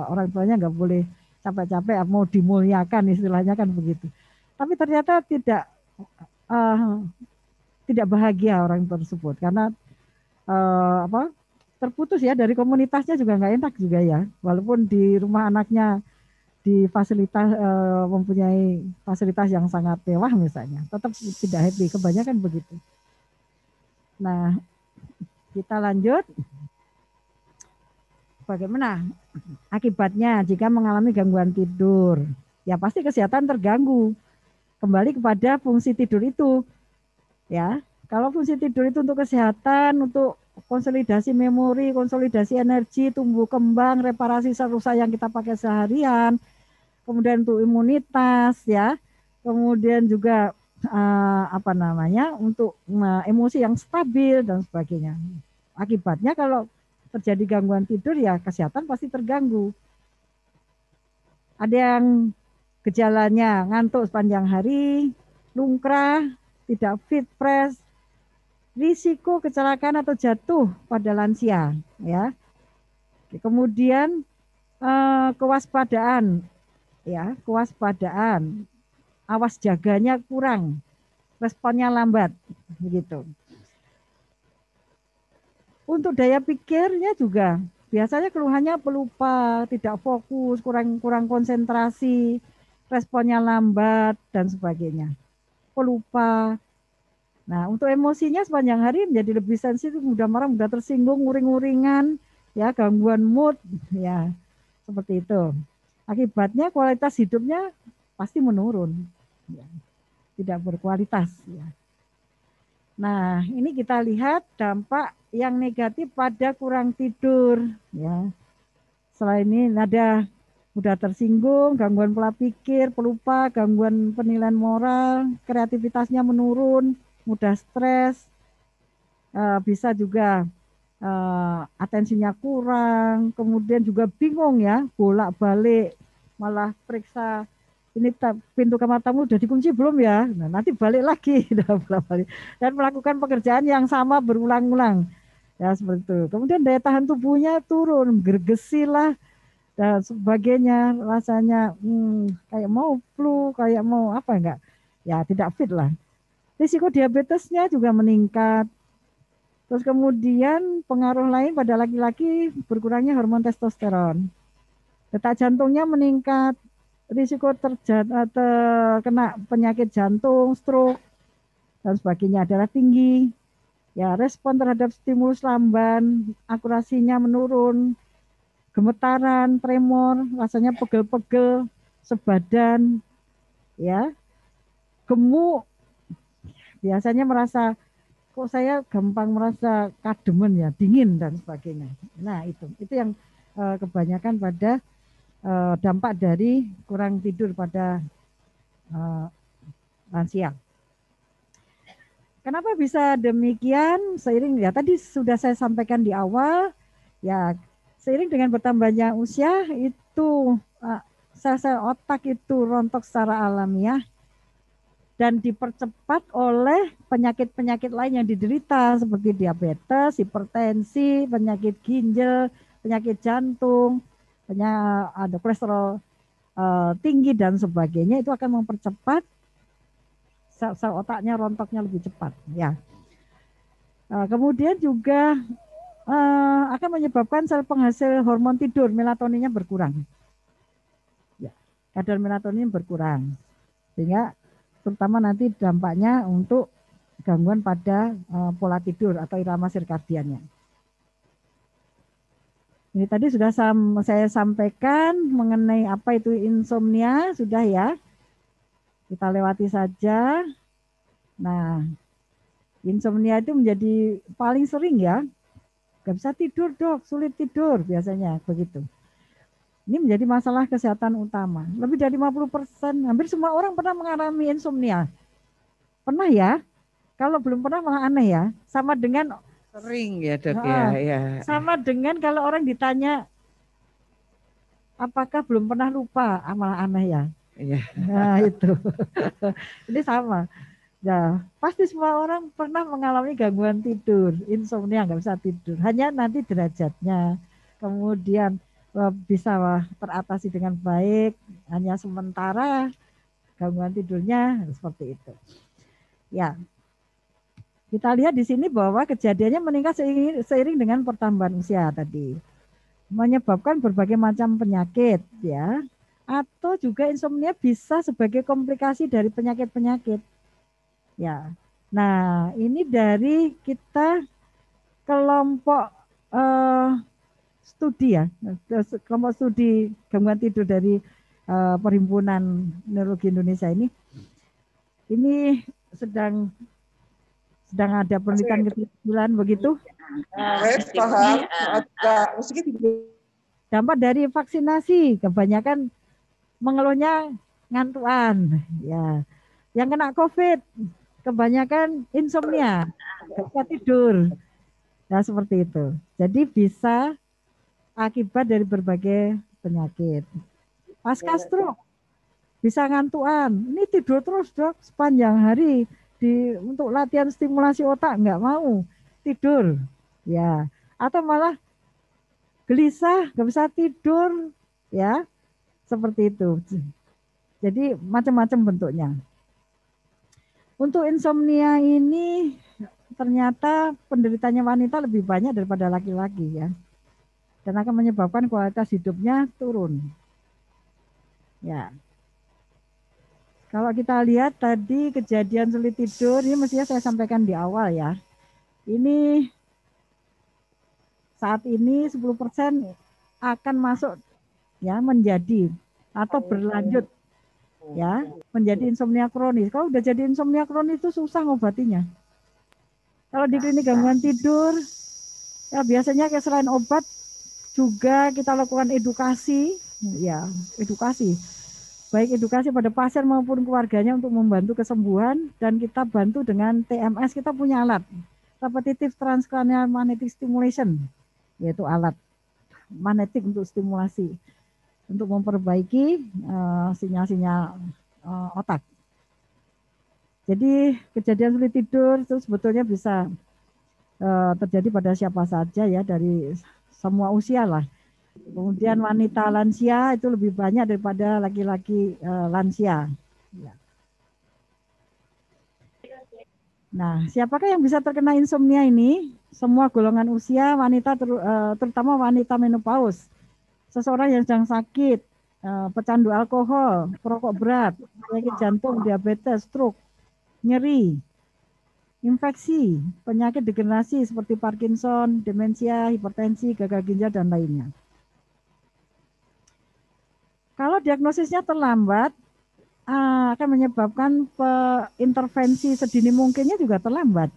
orang tuanya nggak boleh capek-capek, mau dimuliakan istilahnya kan begitu. Tapi ternyata uh, tidak bahagia orang tersebut karena apa, terputus ya dari komunitasnya, juga nggak enak juga ya, walaupun di rumah anaknya di fasilitas mempunyai fasilitas yang sangat mewah misalnya, tetap tidak happy, kebanyakan begitu. Nah, kita lanjut. Bagaimana akibatnya jika mengalami gangguan tidur? Ya pasti kesehatan terganggu. Kembali kepada fungsi tidur itu. Ya, kalau fungsi tidur itu untuk kesehatan, untuk konsolidasi memori, konsolidasi energi, tumbuh kembang, reparasi sel-sel yang kita pakai seharian, kemudian untuk imunitas, ya, kemudian juga apa namanya, untuk emosi yang stabil dan sebagainya. Akibatnya kalau terjadi gangguan tidur ya kesehatan pasti terganggu. Ada yang gejalanya ngantuk sepanjang hari, lungkrah, tidak fit, fresh, risiko kecelakaan atau jatuh pada lansia, ya. Kemudian kewaspadaan, ya, kewaspadaan, awas jaganya kurang, responnya lambat, begitu. Untuk daya pikirnya juga biasanya keluhannya pelupa, tidak fokus, kurang konsentrasi, responnya lambat dan sebagainya. Pelupa. Nah, untuk emosinya sepanjang hari menjadi lebih sensitif, mudah marah, mudah tersinggung, nguring-nguringan, ya, gangguan mood, ya, seperti itu. Akibatnya kualitas hidupnya pasti menurun, ya, tidak berkualitas. Ya. Nah, ini kita lihat dampak yang negatif pada kurang tidur, ya. Selain ini ada mudah tersinggung, gangguan pola pikir, pelupa, gangguan penilaian moral, kreativitasnya menurun, mudah stres, bisa juga atensinya kurang, kemudian juga bingung ya, bolak-balik, malah periksa ini pintu kamar tamu udah dikunci belum ya, nah, nanti balik lagi dan melakukan pekerjaan yang sama berulang-ulang, ya, seperti itu. Kemudian daya tahan tubuhnya turun, gergesi lah dan sebagainya, rasanya kayak mau flu, kayak mau apa enggak, ya, tidak fit lah. Risiko diabetesnya juga meningkat. Terus kemudian pengaruh lain pada laki-laki, berkurangnya hormon testosteron. Detak jantungnya meningkat, risiko terkena penyakit jantung, stroke, dan sebagainya adalah tinggi. Ya, respon terhadap stimulus lamban, akurasinya menurun, gemetaran, tremor, rasanya pegel-pegel, sebadan, ya, gemuk, biasanya merasa kok saya gampang merasa kademen ya, dingin dan sebagainya. Nah, itu yang kebanyakan pada dampak dari kurang tidur pada lansia. Kenapa bisa demikian? Seiring ya tadi sudah saya sampaikan di awal, ya, seiring dengan bertambahnya usia itu sel-sel otak itu rontok secara alamiah dan dipercepat oleh penyakit-penyakit lain yang diderita seperti diabetes, hipertensi, penyakit ginjal, penyakit jantung, ada kolesterol tinggi dan sebagainya, itu akan mempercepat sel otaknya rontoknya lebih cepat ya. Kemudian juga akan menyebabkan sel penghasil hormon tidur melatoninnya berkurang. Ya, kadar melatonin berkurang. Sehingga terutama nanti dampaknya untuk gangguan pada pola tidur atau irama sirkadiannya. Ini tadi sudah saya sampaikan mengenai apa itu insomnia, sudah ya. Kita lewati saja. Nah, insomnia itu menjadi paling sering ya. Gak bisa tidur dok, sulit tidur biasanya begitu. Ini menjadi masalah kesehatan utama. Lebih dari 50%, hampir semua orang pernah mengalami insomnia. Pernah ya? Kalau belum pernah malah aneh ya. Sama dengan
sering ya dok ya.
Sama dengan kalau orang ditanya apakah belum pernah lupa, malah aneh ya.
Iya.
Nah itu. Ini sama. Ya, pasti semua orang pernah mengalami gangguan tidur, insomnia, nggak bisa tidur. Hanya nanti derajatnya, kemudian bisa teratasi dengan baik, hanya sementara gangguan tidurnya seperti itu. Ya, kita lihat di sini bahwa kejadiannya meningkat seiring dengan pertambahan usia tadi, menyebabkan berbagai macam penyakit, ya, atau juga insomnia bisa sebagai komplikasi dari penyakit-penyakit. Ya, nah ini dari kita kelompok studi ya, kelompok studi gangguan tidur dari Perhimpunan Neurologi Indonesia ini sedang ada penelitian kesimpulan begitu.
Paham.
Dampak dari vaksinasi kebanyakan mengeluhnya ngantuan, ya. Yang kena COVID kebanyakan insomnia, nggak bisa tidur. Nah seperti itu. Jadi bisa akibat dari berbagai penyakit. Pasca stroke bisa ngantuan. Ini tidur terus dok sepanjang hari. Untuk latihan stimulasi otak nggak mau tidur, ya, atau malah gelisah, nggak bisa tidur, ya, seperti itu. Jadi macam-macam bentuknya. Untuk insomnia ini ternyata penderitanya wanita lebih banyak daripada laki-laki ya, dan akan menyebabkan kualitas hidupnya turun. Ya. Kalau kita lihat tadi kejadian sulit tidur, ini mestinya saya sampaikan di awal ya. Ini saat ini 10% akan masuk ya menjadi atau berlanjut ya menjadi insomnia kronis. Kalau udah jadi insomnia kronis itu susah ngobatinya. Kalau di klinik gangguan tidur ya biasanya selain obat juga kita lakukan edukasi, ya edukasi. Baik edukasi pada pasien maupun keluarganya untuk membantu kesembuhan, dan kita bantu dengan TMS. Kita punya alat repetitive transcranial magnetic stimulation, yaitu alat magnetik untuk stimulasi untuk memperbaiki sinyal-sinyal otak. Jadi kejadian sulit tidur itu sebetulnya bisa terjadi pada siapa saja ya, dari semua usia lah. Kemudian wanita lansia itu lebih banyak daripada laki-laki lansia. Nah, siapakah yang bisa terkena insomnia ini? Semua golongan usia, wanita terutama wanita menopause, seseorang yang sedang sakit, pecandu alkohol, perokok berat, penyakit jantung, diabetes, stroke, nyeri, infeksi, penyakit degenerasi seperti Parkinson, demensia, hipertensi, gagal ginjal, dan lainnya. Kalau diagnosisnya terlambat, akan menyebabkan intervensi sedini mungkinnya juga terlambat.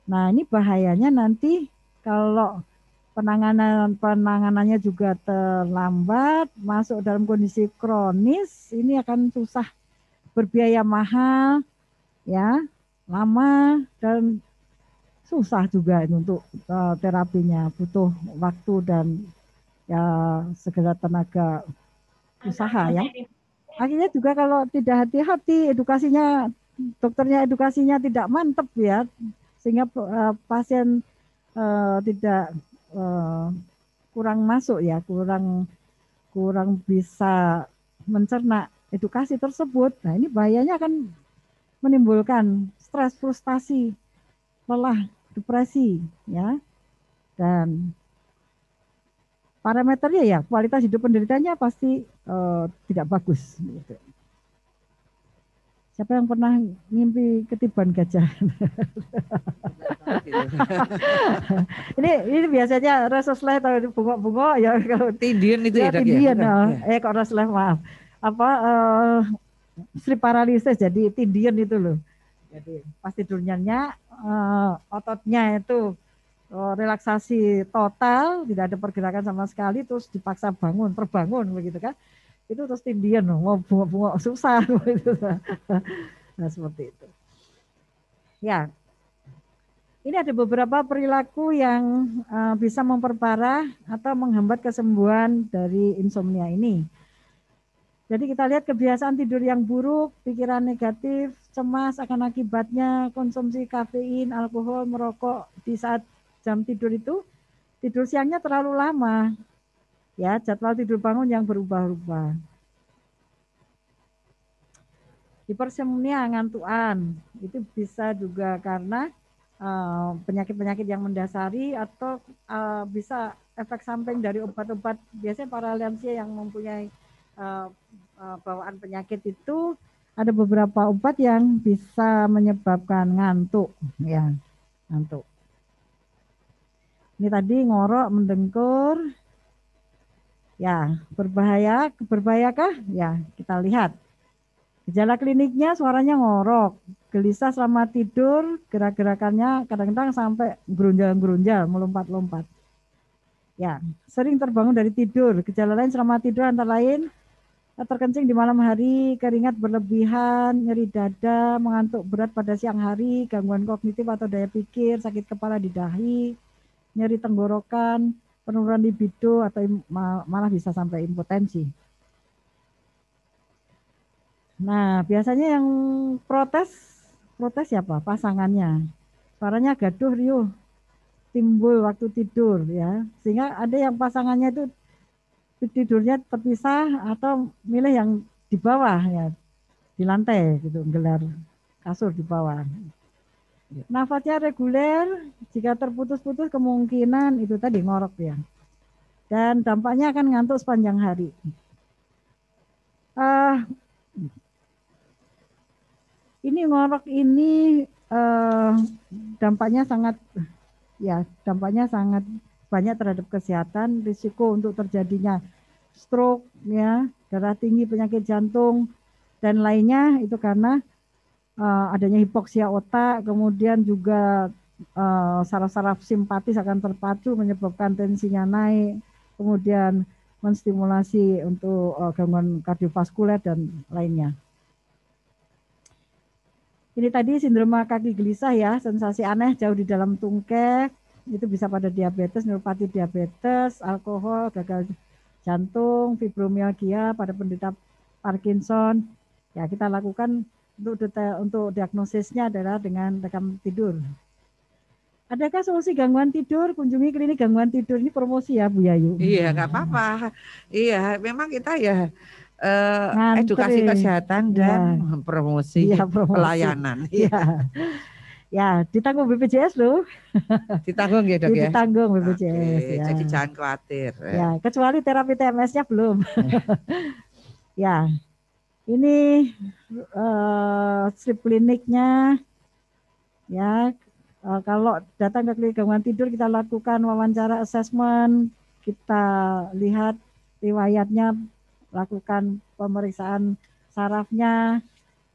Nah, ini bahayanya nanti kalau penanganannya juga terlambat, masuk dalam kondisi kronis, ini akan susah, berbiaya mahal, ya, lama, dan susah juga untuk terapinya, butuh waktu dan ya segala tenaga usaha ya. Akhirnya juga kalau tidak hati-hati edukasinya, dokternya edukasinya tidak mantap ya, sehingga pasien tidak kurang masuk ya, kurang bisa mencerna edukasi tersebut. Nah, ini bahayanya akan menimbulkan stres, frustasi, lelah, depresi, ya. Dan parameternya ya kualitas hidup penderitanya pasti tidak bagus. Gitu. Siapa yang pernah ngimpi ketiban gajah? ini biasanya resuslet atau bunga-bunga ya kalau
Tindian itu ya, Dok,
tindian
ya?
kok resuslet maaf sleep paralysis jadi tindian itu loh. Jadi pas tidurnya ototnya itu relaksasi total, tidak ada pergerakan sama sekali, terus dipaksa terbangun begitu kan? Itu terus tindian, mau bunga-bunga susah gitu. Nah seperti itu. Ya, ini ada beberapa perilaku yang bisa memperparah atau menghambat kesembuhan dari insomnia ini. Jadi kita lihat kebiasaan tidur yang buruk, pikiran negatif, cemas akan akibatnya konsumsi kafein, alkohol, merokok di saat jam tidur itu, tidur siangnya terlalu lama. Ya, jadwal tidur bangun yang berubah-ubah. Hipersomnia, ngantuan, itu bisa juga karena penyakit-penyakit yang mendasari atau bisa efek samping dari obat-obat. Biasanya para lansia yang mempunyai bawaan penyakit itu ada beberapa obat yang bisa menyebabkan ngantuk, ya, ngantuk. Ini tadi ngorok, mendengkur, ya, berbahayakah? Ya, kita lihat. Gejala kliniknya suaranya ngorok, gelisah selama tidur, gerak-gerakannya kadang-kadang sampai gerunjal-gerunjal, melompat-lompat. Ya, sering terbangun dari tidur. Gejala lain selama tidur antara lain terkencing di malam hari, keringat berlebihan, nyeri dada, mengantuk berat pada siang hari, gangguan kognitif atau daya pikir, sakit kepala di dahi, nyeri tenggorokan, penurunan libido atau malah bisa sampai impotensi. Nah, biasanya yang protes siapa? Pasangannya. Suaranya gaduh riuh, timbul waktu tidur ya. Sehingga ada yang pasangannya itu tidurnya terpisah atau milih yang di bawah ya, di lantai gitu, gelar kasur di bawah. Nafasnya reguler, jika terputus-putus kemungkinan itu tadi ngorok ya. Dan dampaknya akan ngantuk sepanjang hari. Ini ngorok ini dampaknya sangat banyak terhadap kesehatan, risiko untuk terjadinya stroke ya, darah tinggi, penyakit jantung dan lainnya itu karena adanya hipoksia otak, kemudian juga saraf-saraf simpatis akan terpacu menyebabkan tensinya naik, kemudian menstimulasi untuk gangguan kardiovaskuler dan lainnya. Ini tadi sindroma kaki gelisah ya, sensasi aneh jauh di dalam tungkek, itu bisa pada diabetes, neuropati diabetes, alkohol, gagal jantung, fibromialgia pada penderita Parkinson. Ya, kita lakukan untuk diagnosisnya adalah dengan rekam tidur. Adakah solusi gangguan tidur? Kunjungi klinik gangguan tidur, ini promosi ya Bu Yayu.
Iya, nggak apa-apa. Iya, memang kita ya edukasi kesehatan dan promosi pelayanan.
Iya. Ya, ditanggung BPJS loh.
Ditanggung ya, Dok ya.
Ditanggung BPJS ya.
Jadi jangan khawatir.
Ya, kecuali terapi TMS-nya belum. Ya. Ini sleep kliniknya ya. Kalau datang ke klinik gangguan tidur kita lakukan wawancara assessment, kita lihat riwayatnya, lakukan pemeriksaan sarafnya.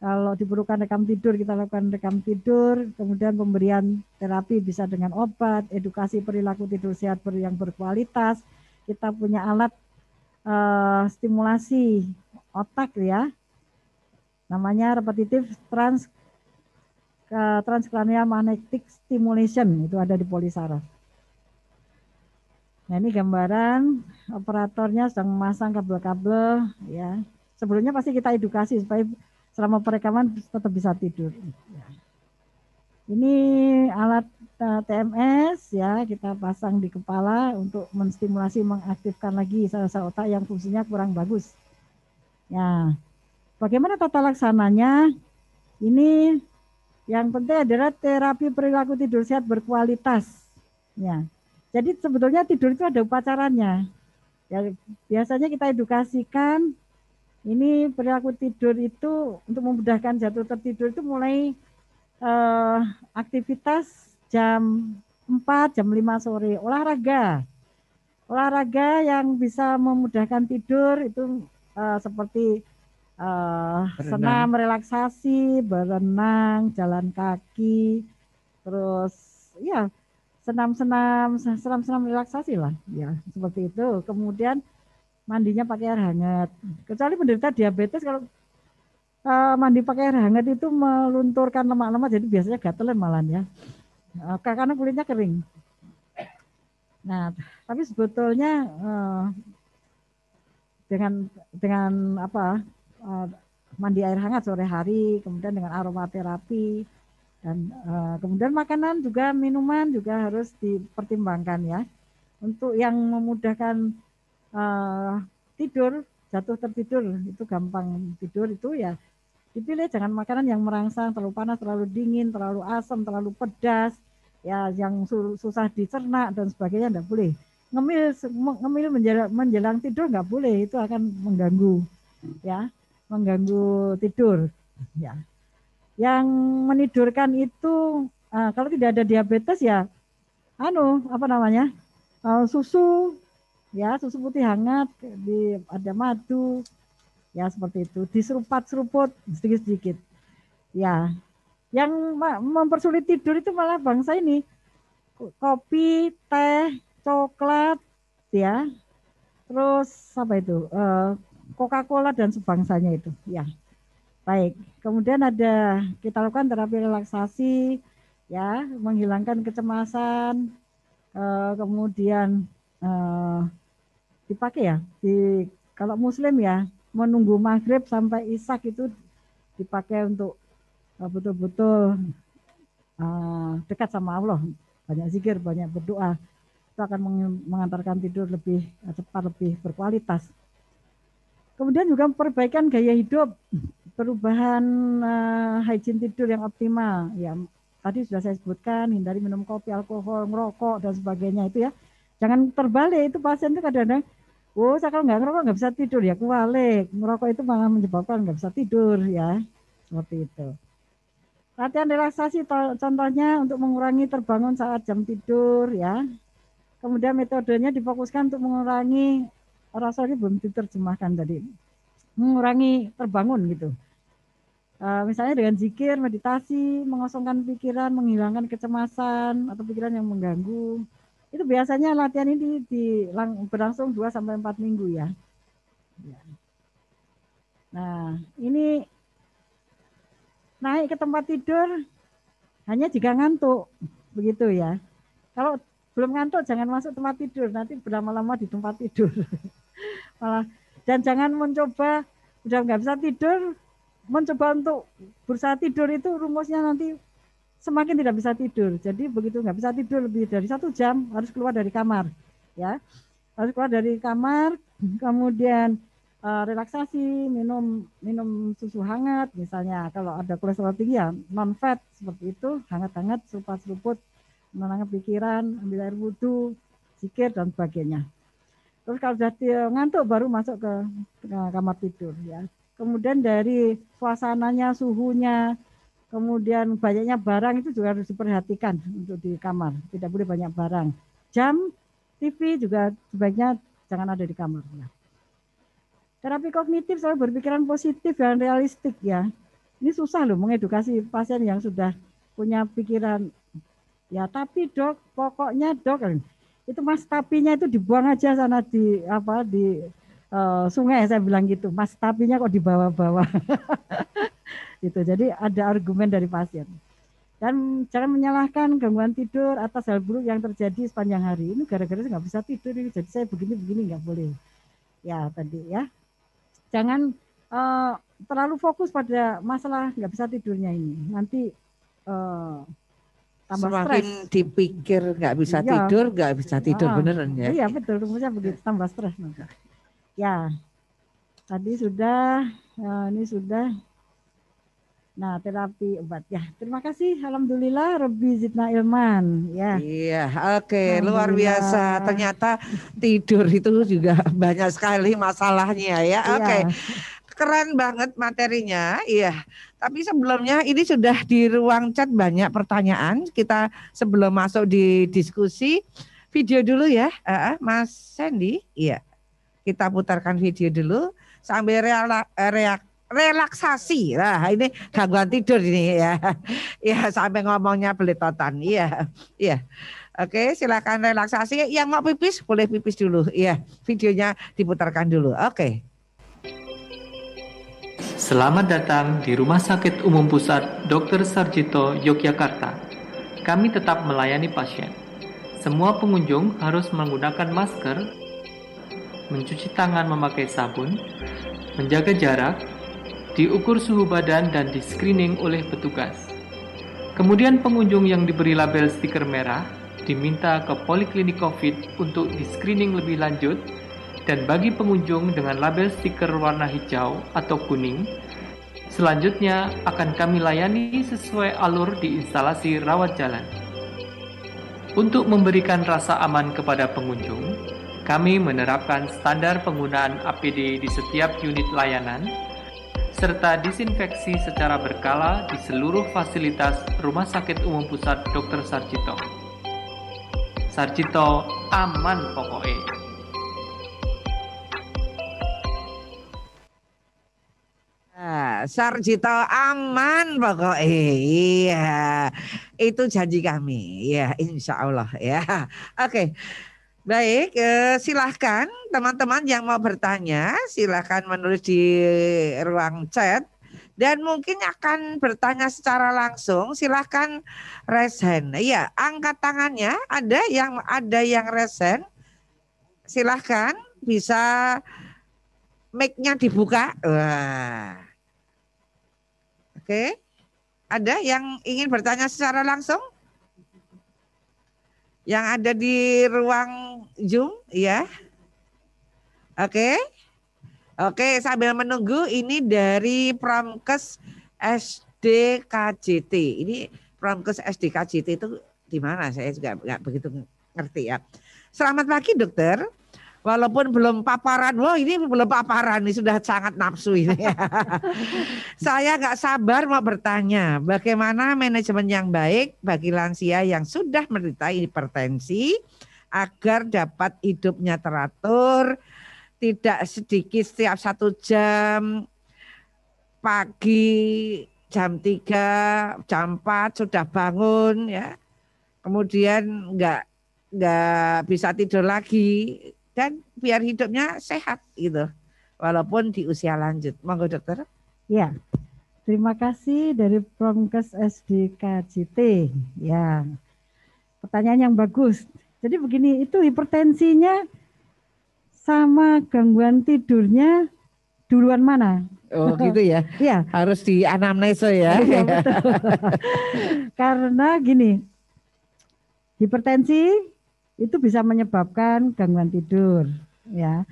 Kalau diperlukan rekam tidur, kita lakukan rekam tidur, kemudian pemberian terapi bisa dengan obat, edukasi perilaku tidur sehat yang berkualitas. Kita punya alat stimulasi otak ya, namanya repetitive transcranial magnetic stimulation, itu ada di polisaraf. Nah ini gambaran operatornya sedang memasang kabel-kabel ya. Sebelumnya pasti kita edukasi supaya selama perekaman tetap bisa tidur. Ini alat TMS ya, kita pasang di kepala untuk menstimulasi, mengaktifkan lagi sel-sel otak yang fungsinya kurang bagus. Ya, bagaimana tata laksananya? Ini yang penting adalah terapi perilaku tidur sehat berkualitas. Ya, jadi sebetulnya tidur itu ada upacaranya. Ya, biasanya kita edukasikan ini perilaku tidur itu untuk memudahkan jatuh tertidur itu mulai aktivitas jam 4, jam 5 sore, olahraga yang bisa memudahkan tidur itu seperti senam relaksasi, berenang, jalan kaki, terus ya senam relaksasi lah, ya seperti itu. Kemudian mandinya pakai air hangat. Kecuali penderita diabetes, kalau mandi pakai air hangat itu melunturkan lemak-lemak, jadi biasanya gatelan malah ya, karena kulitnya kering. Nah, tapi sebetulnya dengan apa mandi air hangat sore hari, kemudian dengan aromaterapi, dan kemudian makanan juga, minuman juga harus dipertimbangkan ya. Untuk yang memudahkan tidur, jatuh tertidur, itu gampang tidur itu ya dipilih jangan makanan yang merangsang, terlalu panas, terlalu dingin, terlalu asam, terlalu pedas, ya yang susah dicerna dan sebagainya enggak boleh. Ngemil menjelang tidur enggak boleh, itu akan mengganggu ya, mengganggu tidur ya. Yang menidurkan itu kalau tidak ada diabetes ya susu ya, susu putih hangat, ada madu ya, seperti itu, diseruput sedikit-sedikit ya. Yang mempersulit tidur itu malah bangsa ini kopi, teh, coklat ya, terus apa itu Coca-Cola dan sebangsanya itu ya. Baik, kemudian kita lakukan terapi relaksasi ya, menghilangkan kecemasan, kemudian dipakai ya kalau muslim ya, menunggu maghrib sampai isyak itu dipakai untuk betul-betul dekat sama Allah, banyak zikir, banyak berdoa, itu akan mengantarkan tidur lebih cepat, lebih berkualitas. Kemudian juga perbaikan gaya hidup, perubahan hygiene tidur yang optimal ya. Tadi sudah saya sebutkan, hindari minum kopi, alkohol, ngerokok dan sebagainya itu ya. Jangan terbalik, itu pasien itu kadang-kadang saya kalau nggak ngerokok nggak bisa tidur ya, kebalik. Ngerokok itu malah menyebabkan nggak bisa tidur ya, seperti itu. Latihan relaksasi contohnya untuk mengurangi terbangun saat jam tidur ya. Kemudian metodenya difokuskan untuk mengurangi, rasanya belum diterjemahkan tadi, mengurangi terbangun gitu. Misalnya dengan zikir, meditasi, mengosongkan pikiran, menghilangkan kecemasan atau pikiran yang mengganggu. Itu biasanya latihan ini berlangsung 2-4 minggu ya. Nah, ini naik ke tempat tidur hanya jika ngantuk, begitu ya. Kalau belum ngantuk jangan masuk tempat tidur, nanti berlama-lama di tempat tidur. Dan jangan mencoba udah nggak bisa tidur, mencoba untuk berusaha tidur, itu rumusnya nanti semakin tidak bisa tidur. Jadi begitu nggak bisa tidur lebih dari 1 jam harus keluar dari kamar, ya. Harus keluar dari kamar, kemudian relaksasi, minum susu hangat, misalnya kalau ada kolesterol tinggi ya non fat seperti itu, hangat-hangat, seruput-seruput, menenangkan pikiran, ambil air wudhu, zikir dan sebagainya. Terus kalau sudah ngantuk baru masuk ke kamar tidur ya. Kemudian dari suasananya, suhunya, kemudian banyaknya barang itu juga harus diperhatikan untuk di kamar. Tidak boleh banyak barang. Jam, TV juga sebaiknya jangan ada di kamar. Ya. Terapi kognitif selalu berpikiran positif dan realistik ya. Ini susah loh mengedukasi pasien yang sudah punya pikiran. Ya tapi dok, pokoknya dok, itu mas tapinya itu dibuang aja sana di sungai, saya bilang gitu. Mas tapinya kok dibawa-bawa. Gitu. Jadi ada argumen dari pasien. Dan jangan menyalahkan gangguan tidur atas hal buruk yang terjadi sepanjang hari. Ini gara-gara saya nggak bisa tidur, ini jadi saya begini-begini, nggak boleh. Ya tadi ya. Jangan terlalu fokus pada masalah nggak bisa tidurnya ini. Nanti tambah
Semakin
stres.
dipikir nggak bisa
Iya.
tidur, nggak bisa tidur
Ah,
beneran ya.
Iya betul, rumusnya begitu, tambah stres nanti. Ya, tadi sudah, ini sudah. Nah, terapi obat ya. Terima kasih. Alhamdulillah, Rabbi zidna ilman. Ya,
Iya, oke, luar biasa.
alhamdulillah.
Ternyata tidur itu juga banyak sekali masalahnya ya. Oke,
Iya,
keren banget materinya. Iya. Tapi sebelumnya ini sudah di ruang chat banyak pertanyaan. Kita sebelum masuk di diskusi, video dulu ya, Mas Sandy. Iya, kita putarkan video dulu sambil relaksasi. Nah, ini gangguan tidur ini ya. Ya, sampai ngomongnya beletotan. Iya. Iya. Oke, silakan relaksasi. Yang mau pipis boleh pipis dulu. Iya, videonya diputarkan dulu. Oke.
Selamat datang di Rumah Sakit Umum Pusat Dr. Sarjito, Yogyakarta. Kami tetap melayani pasien. Semua pengunjung harus menggunakan masker, mencuci tangan memakai sabun, menjaga jarak, diukur suhu badan dan di-screening oleh petugas. Kemudian pengunjung yang diberi label stiker merah diminta ke Poliklinik COVID untuk di-screening lebih lanjut, dan bagi pengunjung dengan label stiker warna hijau atau kuning, selanjutnya akan kami layani sesuai alur di instalasi rawat jalan. Untuk memberikan rasa aman kepada pengunjung, kami menerapkan standar penggunaan APD di setiap unit layanan, serta disinfeksi secara berkala di seluruh fasilitas Rumah Sakit Umum Pusat Dr. Sarjito. Sarjito aman pokoknya.
Sarjito aman pokoknya. Iya, itu janji kami. Ya, insya Allah ya. Oke, baik. Silahkan teman-teman yang mau bertanya, silahkan menulis di ruang chat. Dan mungkin akan bertanya secara langsung. Silahkan raise hand. Iya, angkat tangannya. Ada yang raise hand. Silahkan bisa mic-nya dibuka. Wah. Oke, ada yang ingin bertanya secara langsung? Yang ada di ruang Zoom, ya? Oke, sambil menunggu ini dari Promkes SDKJT. Ini Promkes SDKJT itu di mana? Saya juga nggak begitu ngerti ya. Selamat pagi, dokter. Walaupun belum paparan, ini belum paparan, ini sudah sangat nafsu ini. Saya nggak sabar mau bertanya, bagaimana manajemen yang baik bagi lansia yang sudah menderita hipertensi agar dapat hidupnya teratur, tidak sedikit setiap 1 jam, pagi jam 3, jam 4 sudah bangun ya, kemudian nggak bisa tidur lagi. Dan biar hidupnya sehat gitu, walaupun di usia lanjut. Monggo dokter.
ya. Terima kasih dari Promkes SDKJT. Ya, pertanyaan yang bagus. Jadi begini, itu hipertensinya sama gangguan tidurnya duluan mana?
Oh gitu ya.
Iya.
Harus di anamnesa ya.
Iya, betul. Karena gini, hipertensi itu bisa menyebabkan gangguan tidur, ya.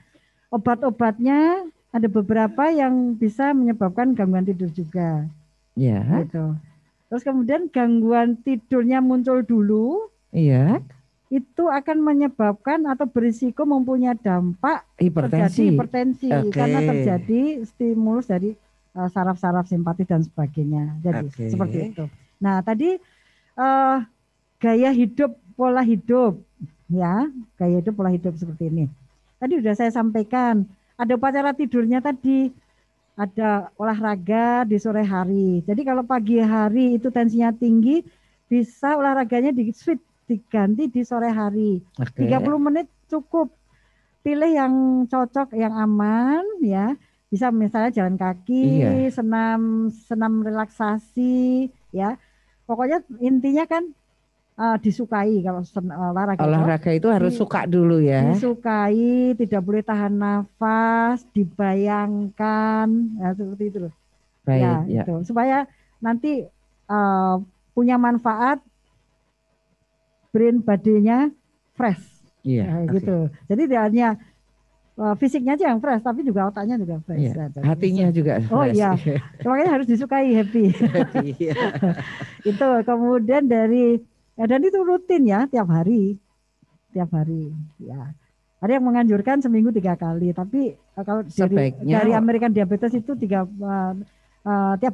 Obat-obatnya ada beberapa yang bisa menyebabkan gangguan tidur juga.
Ya.
Gitu. Terus kemudian gangguan tidurnya muncul dulu.
Iya.
Itu akan menyebabkan atau berisiko mempunyai dampak
hipertensi.
Hipertensi karena terjadi stimulus dari saraf-saraf simpatis dan sebagainya. Jadi seperti itu. Nah, tadi gaya hidup, pola hidup. Ya, gaya hidup, pola hidup seperti ini. Tadi sudah saya sampaikan, ada upacara tidurnya tadi, ada olahraga di sore hari. Jadi kalau pagi hari itu tensinya tinggi, bisa olahraganya diganti di sore hari. 30 menit cukup. Pilih yang cocok, yang aman ya. Bisa misalnya jalan kaki, senam relaksasi ya. Pokoknya intinya kan disukai kalau olahraga
itu harus suka dulu ya.
Disukai, tidak boleh tahan nafas, dibayangkan, seperti itu. Baik, ya, itu supaya nanti punya manfaat brain body-nya fresh.
Iya.
Nah,
Oke.
gitu. Jadi tidak hanya fisiknya aja yang fresh, tapi juga otaknya juga fresh.
Iya.
Nah, jadi
Hatinya juga.
Oh
fresh.
iya, makanya harus disukai, happy.
Iya.
Itu kemudian dan itu rutin ya, tiap hari ya. Ada yang menganjurkan seminggu 3 kali, tapi kalau
Sebaiknya
dari American Diabetes itu tiap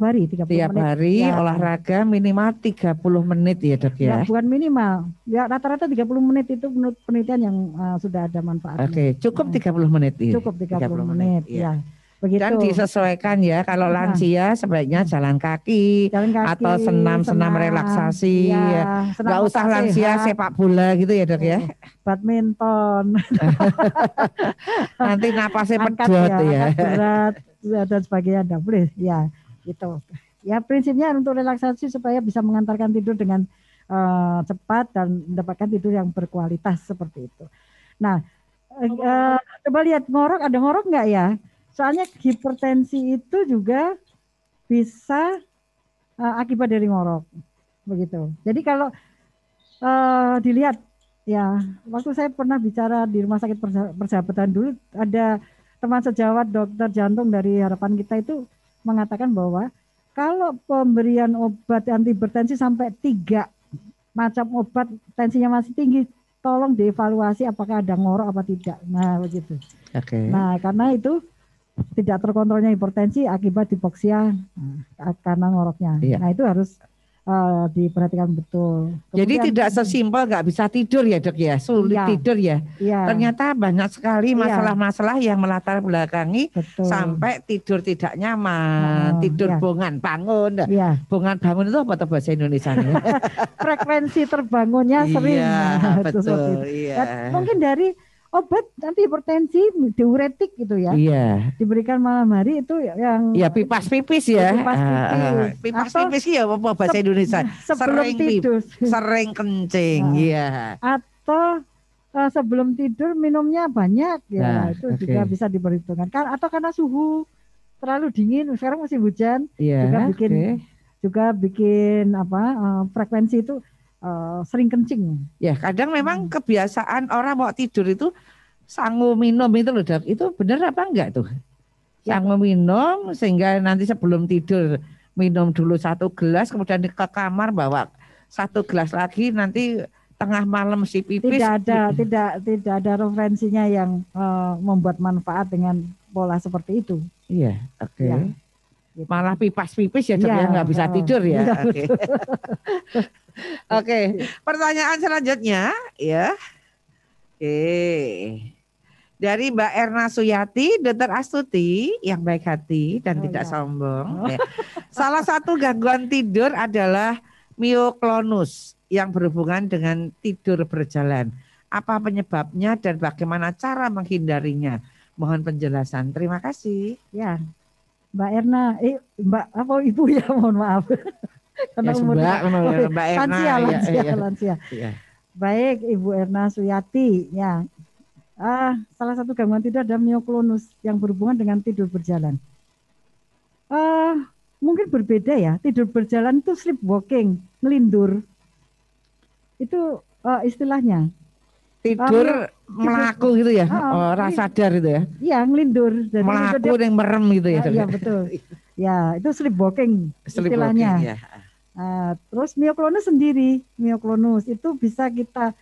hari 30
tiap
menit.
hari
Ya.
olahraga minimal 30 menit ya dok ya.
Bukan minimal, ya rata-rata 30 menit itu menurut penelitian yang sudah ada manfaatnya.
Oke, cukup 30 menit.
Cukup 30 menit,
iya.
ya. Begitu.
Dan disesuaikan ya, kalau lansia sebaiknya jalan kaki, atau senam relaksasi,
ya,
nggak usah lansia sepak bola gitu ya dok ya.
Badminton,
Nanti napasnya
angkat
pedot ya.
angkat berat dan sebagainya, enggak boleh ya gitu. Ya prinsipnya untuk relaksasi supaya bisa mengantarkan tidur dengan cepat dan mendapatkan tidur yang berkualitas seperti itu. Nah, coba lihat ada ngorok nggak ya? Soalnya hipertensi itu juga bisa akibat dari ngorok, begitu. Jadi kalau dilihat ya, waktu saya pernah bicara di Rumah Sakit Persahabatan dulu, ada teman sejawat dokter jantung dari Harapan Kita itu mengatakan bahwa kalau pemberian obat antihipertensi sampai 3 macam obat, tensinya masih tinggi, tolong dievaluasi apakah ada ngorok apa tidak. Nah begitu.
Oke.
Nah karena itu tidak terkontrolnya hipertensi akibat hipoksia karena ngoroknya.
Iya.
Nah itu harus diperhatikan betul.
Jadi
Kemudian,
tidak sesimpel nggak bisa tidur ya dok ya, sulit
Iya.
tidur ya.
Iya,
Ternyata banyak sekali
Iya.
masalah-masalah yang melatar belakangi
betul.
sampai tidur tidak nyaman,
Oh,
tidur
iya.
bongan bangun.
Iya,
Bongan bangun itu apa tuh bahasa Indonesia?
frekuensi terbangunnya sering.
Iya,
Itu seperti
betul.
itu.
Iya.
Dan mungkin dari obat antihipertensi diuretik gitu ya,
Iya.
diberikan malam hari itu yang
Ya pipas pipis ya.
Pipas pipis.
Pipas
Atau
pipis ya apa bahasa Indonesia?
sebelum
Sering
tidur.
sering kencing.
Nah.
Iya.
Atau sebelum tidur minumnya banyak ya,
Nah,
itu
oke.
juga bisa diperhitungkan. Atau karena suhu terlalu dingin, sekarang musim hujan,
Iya.
juga bikin frekuensi itu sering kencing.
Ya kadang memang kebiasaan orang mau tidur itu sanggup minum itu loh dok. Itu benar apa enggak tuh?
Ya.
Sanggup minum sehingga nanti sebelum tidur minum dulu 1 gelas, kemudian ke kamar bawa 1 gelas lagi, nanti tengah malam si pipis.
Tidak ada referensinya yang membuat manfaat dengan pola seperti itu.
Iya, oke.
Ya. Gitu.
Malah pipas pipis ya dok
Iya,
ya, nggak bisa tidur ya.
iya,
Oke. Oke, pertanyaan selanjutnya ya. Oke. Dari Mbak Erna Suyati, Dokter Astuti yang baik hati dan tidak
iya.
sombong. Ya. Salah satu gangguan tidur adalah mioklonus yang berhubungan dengan tidur berjalan. Apa penyebabnya dan bagaimana cara menghindarinya? Mohon penjelasan. Terima kasih.
Ya, Mbak Erna, Mbak apa Ibu ya, mohon maaf. Karena
Ya,
umurnya
Mbak Erna.
lansia.
Ya.
Baik, Ibu Erna Suyati, ya. Salah satu gangguan tidur ada mioklonus yang berhubungan dengan tidur berjalan. Mungkin berbeda ya, tidur berjalan itu sleepwalking, ngelindur. Itu istilahnya.
Tidur melaku gitu ya, orang sadar itu ya.
Iya, ngelindur. Jadi
Melaku yang merem gitu ya.
Iya betul. Ya, itu sleepwalking istilahnya.
Ya.
Terus mioklonus sendiri, mioklonus itu bisa kita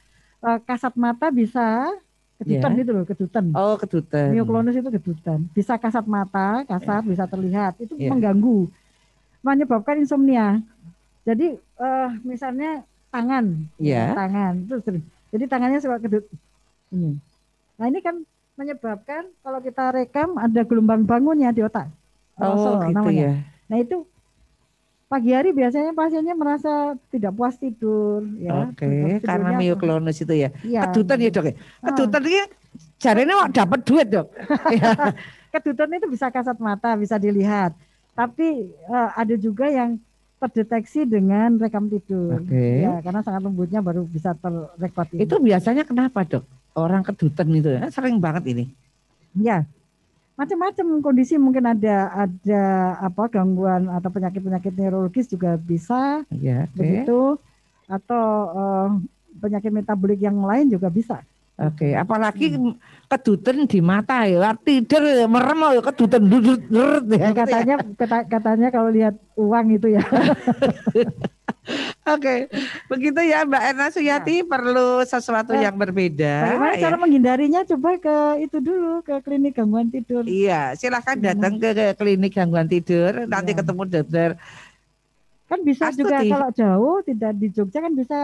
kasat mata, bisa kedutan gitu loh, kedutan.
Oh, kedutan.
Mioklonus itu kedutan. Bisa kasat mata, kasat bisa terlihat. Itu
Ya.
mengganggu, menyebabkan insomnia. Jadi misalnya tangan,
Ya.
tangan itu sering. Jadi tangannya suka kedut. Ini. Nah ini kan menyebabkan kalau kita rekam ada gelombang bangunnya di otak.
Oh, gitu
namanya.
ya.
Nah itu pagi hari biasanya pasiennya merasa tidak puas tidur, ya.
Oke, karena mioklonus itu ya.
Iya.
Kedutan ya dok ya. Kedutan ini caranya mau dapat duit dok.
Kedutan itu bisa kasat mata, bisa dilihat. Tapi ada juga yang terdeteksi dengan rekam tidur.
Oke.
Ya, karena sangat lembutnya baru bisa terrekod.
Itu biasanya kenapa dok? Orang kedutan itu ya, sering banget ini.
Ya, macam-macam kondisi, mungkin ada gangguan atau penyakit neurologis juga bisa.
Ya, oke.
Begitu, atau penyakit metabolik yang lain juga bisa.
Oke, apalagi keduten di mata ya, tidur merem ya keduten dudut ya.
Katanya kalau lihat uang itu ya.
Oke, begitu ya Mbak Erna Suyati, perlu sesuatu yang berbeda.
Bagaimana cara menghindarinya? Coba ke itu dulu, ke klinik gangguan tidur.
Iya, silakan datang ke klinik gangguan tidur, nanti ketemu dokter.
Kan bisa juga kalau jauh, tidak di Jogja kan bisa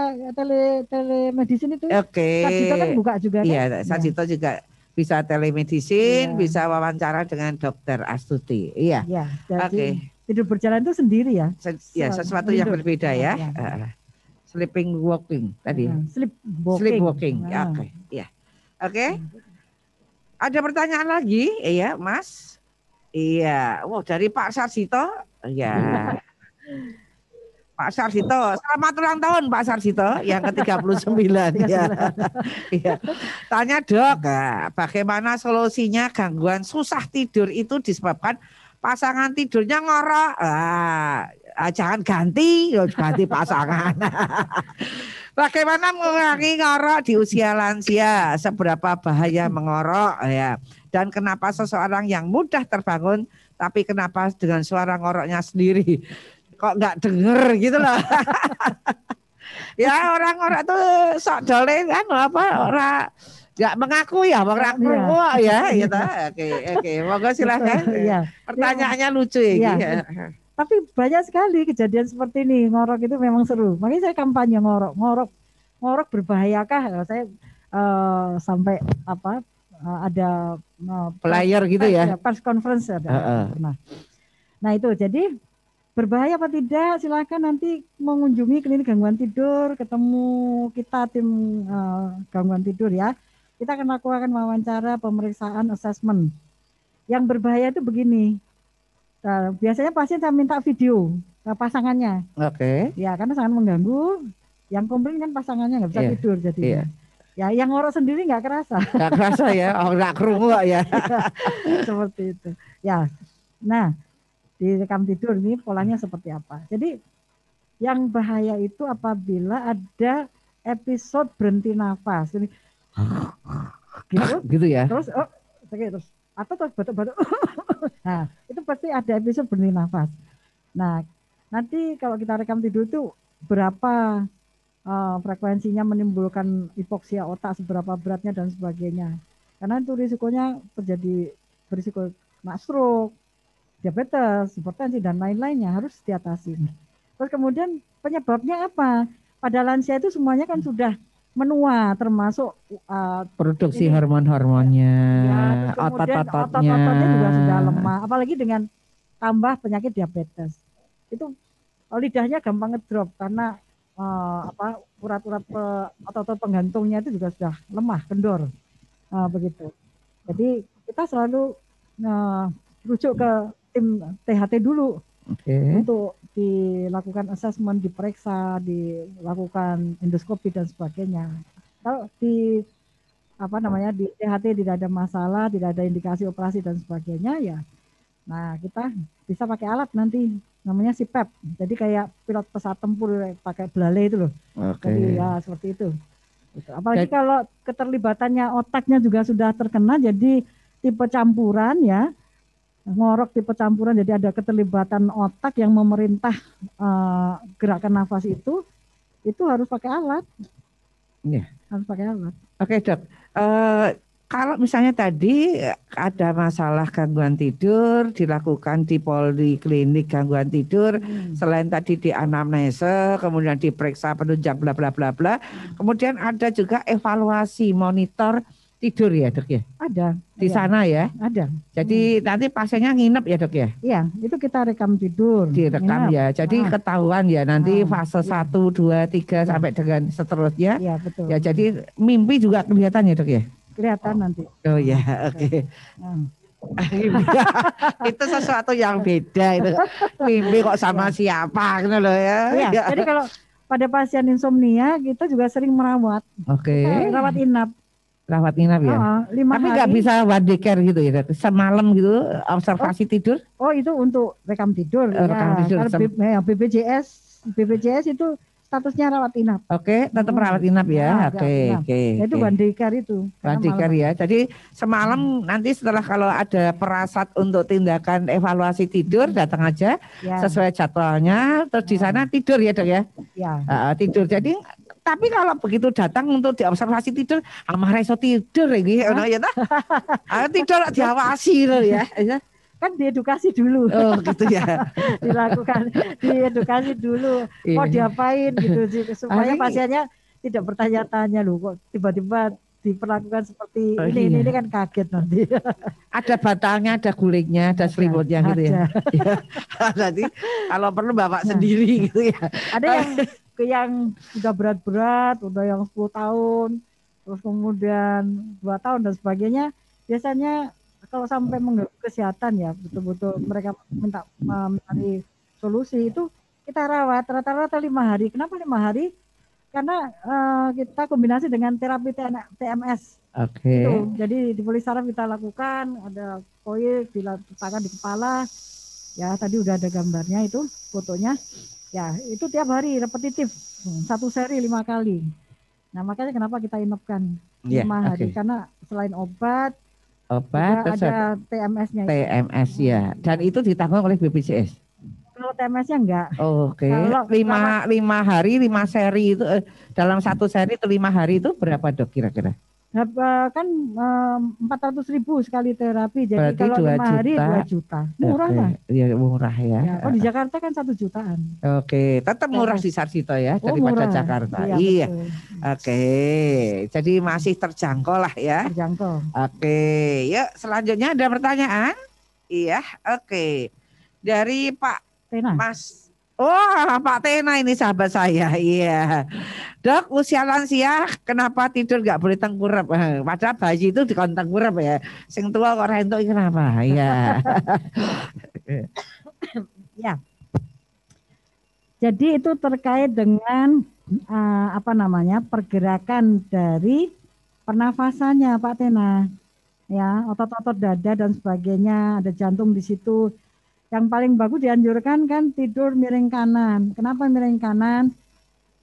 telemedicine itu.
Oke.
Sarjito kan buka juga kan?
Iya, Sarjito juga bisa telemedicine, bisa wawancara dengan dokter Astuti. Iya.
Oke. Tidur berjalan itu sendiri ya?
Ya, sesuatu yang berbeda ya. Sleeping walking tadi. Sleepwalking. Ya, oke. Iya. Oke. Ada pertanyaan lagi? Iya, Mas. Iya. Wow, dari Pak Sarjito. Iya. Pak Sarjito, selamat ulang tahun Pak Sarjito yang ke-39 ya. Iya. Tanya Dok, bagaimana solusinya gangguan susah tidur itu disebabkan pasangan tidurnya ngorok? Jangan ganti pasangan. Bagaimana mengurangi ngorok di usia lansia? Seberapa bahaya mengorok ya? Dan kenapa seseorang yang mudah terbangun tapi kenapa dengan suara ngoroknya sendiri? Kok nggak denger gitu loh. Ya orang-orang tuh sok dole kan orang nggak mengaku ya, orang ya gitu. Oke, monggo silakan. Pertanyaannya lucu ya.
Tapi banyak sekali kejadian seperti ini, ngorok itu memang seru. Makanya saya kampanye ngorok berbahayakah? Saya sampai ada
player gitu ya.
Press conference ada. Nah itu jadi berbahaya apa tidak, silakan nanti mengunjungi klinik gangguan tidur, ketemu kita tim gangguan tidur ya. Kita akan lakukan wawancara, pemeriksaan, assessment. Yang berbahaya itu begini, biasanya pasien saya minta video pasangannya.
Oke.
Ya karena sangat mengganggu, yang komplain kan pasangannya nggak bisa tidur jadi. Ya yang ngorok sendiri nggak kerasa.
Nggak kerasa ya, nggak kerungu ya.
Seperti itu. Ya, nah. Di rekam tidur ini polanya seperti apa. Jadi yang bahaya itu apabila ada episode berhenti nafas. Jadi,
gitu ya.
Terus atau batuk-batuk. Nah, itu pasti ada episode berhenti nafas. Nah, nanti kalau kita rekam tidur itu berapa frekuensinya menimbulkan hipoksia otak, seberapa beratnya dan sebagainya. Karena itu risikonya berisiko kena stroke, diabetes, hipertensi dan lain-lainnya harus diatasi. Terus kemudian penyebabnya apa? Pada lansia itu semuanya kan sudah menua, termasuk
produksi hormon-hormonnya,
otot-ototnya juga sudah lemah. Apalagi dengan tambah penyakit diabetes, itu lidahnya gampang ngedrop karena urat-urat otot-otot penggantungnya itu juga sudah lemah, kendor, begitu. Jadi kita selalu rujuk ke tim THT dulu untuk dilakukan assessment, diperiksa, dilakukan endoskopi dan sebagainya. Kalau di di THT tidak ada masalah, tidak ada indikasi operasi dan sebagainya ya. Nah kita bisa pakai alat nanti namanya CPAP. Jadi kayak pilot pesawat tempur pakai belalai itu loh. Jadi ya seperti itu. Apalagi kalau keterlibatannya otaknya juga sudah terkena, jadi tipe campuran ya. Ngorok tipe campuran, jadi ada keterlibatan otak yang memerintah gerakan nafas itu harus pakai alat.
Iya.
Harus pakai alat.
Oke Dok, kalau misalnya tadi ada masalah gangguan tidur dilakukan di poliklinik gangguan tidur, selain tadi di anamnese, kemudian diperiksa penunjang bla bla bla bla, kemudian ada juga evaluasi monitor tidur ya Dok ya?
Ada.
Di sana ya?
Ada.
Jadi nanti pasiennya nginep ya Dok ya?
Iya, itu kita rekam tidur.
Direkam ya, jadi ketahuan ya nanti fase 1, 2, 3 sampai dengan seterusnya.
Iya betul.
Ya jadi mimpi juga kelihatan ya Dok ya?
Kelihatan nanti.
Oh ya, oke. Itu sesuatu yang beda itu. Mimpi kok sama siapa gitu loh ya.
Iya, jadi kalau pada pasien insomnia kita juga sering merawat.
Oke.
Rawat inap.
Rawat inap ya. Tapi nggak bisa one day care gitu ya, semalam gitu observasi tidur?
Oh itu untuk rekam tidur.
Rekam tidur.
BPJS itu statusnya rawat inap.
Oke, tetap rawat inap ya.
Rawat
Oke,
inap.
oke.
Itu
oke.
one day care itu. karena
One day care
malam.
ya. Jadi semalam nanti setelah kalau ada perasat untuk tindakan evaluasi tidur datang aja
Ya,
sesuai jadwalnya. Terus di sana tidur ya dok ya.
ya.
Tidur. Jadi tapi kalau begitu datang untuk diobservasi tidur, amah reso tidur iki ngono ya ta. Tidur diawasi loh ya.
Kan diedukasi dulu.
Oh gitu ya.
Dilakukan diedukasi dulu. Mau
Iya.
diapain gitu sih, supaya
Ini-
pasiennya tidak bertanya-tanya loh kok tiba-tiba diperlakukan seperti
Oh,
ini
iya.
kan kaget nanti.
Ada batangnya, ada gulingnya, ada selimutnya gitu ya.
Ada.
Jadi kalau perlu bapak sendiri gitu ya.
Ada yang sudah berat-berat, udah yang 10 tahun, terus kemudian 2 tahun dan sebagainya. Biasanya kalau sampai mengganggu kesehatan ya, betul-betul mereka minta mencari solusi, itu kita rawat rata-rata 5 hari. Kenapa 5 hari? Karena kita kombinasi dengan terapi TMS.
Oke.
Itu. Jadi di polisaraf kita lakukan, ada koil diletakkan di kepala. Ya, tadi udah ada gambarnya itu, fotonya. Ya, itu tiap hari repetitif. 1 seri 5 kali. Nah, makanya kenapa kita inapkan 5
Iya,
hari.
oke.
Karena selain obat
Obat
juga
terus
ada TMS-nya.
TMS ya. Dan itu ditanggung oleh BPJS.
Kalau TMS-nya enggak.
Oke.
Kalau
5 hari 5 seri itu dalam 1 seri itu 5 hari itu berapa dok kira-kira?
Kan 400.000 sekali terapi. Jadi
Berarti
kalau
2
5 hari
juta.
2 juta. Murah
Oke.
lah.
Iya murah ya.
Ya, kalau di Jakarta kan 1 jutaan.
Oke, tetap murah di Sarjito ya
Oh,
daripada
murah.
Jakarta.
Iya,
Iya.
betul.
Oke. Jadi masih terjangkau lah ya.
Terjangkau.
Oke, yuk selanjutnya ada pertanyaan? Iya, oke. Dari Pak
Tena.
Mas. Oh, Pak Tena ini sahabat saya. Iya. Dok, usia lansia kenapa tidur nggak boleh tengkurap? Padahal bayi itu dikon tengkurap ya. Sing tua kok rentuk iki kenapa? Iya.
Ya. Jadi itu terkait dengan pergerakan dari pernafasannya Pak Tena. Ya, otot-otot dada dan sebagainya, ada jantung di situ. Yang paling bagus dianjurkan kan tidur miring kanan. Kenapa miring kanan?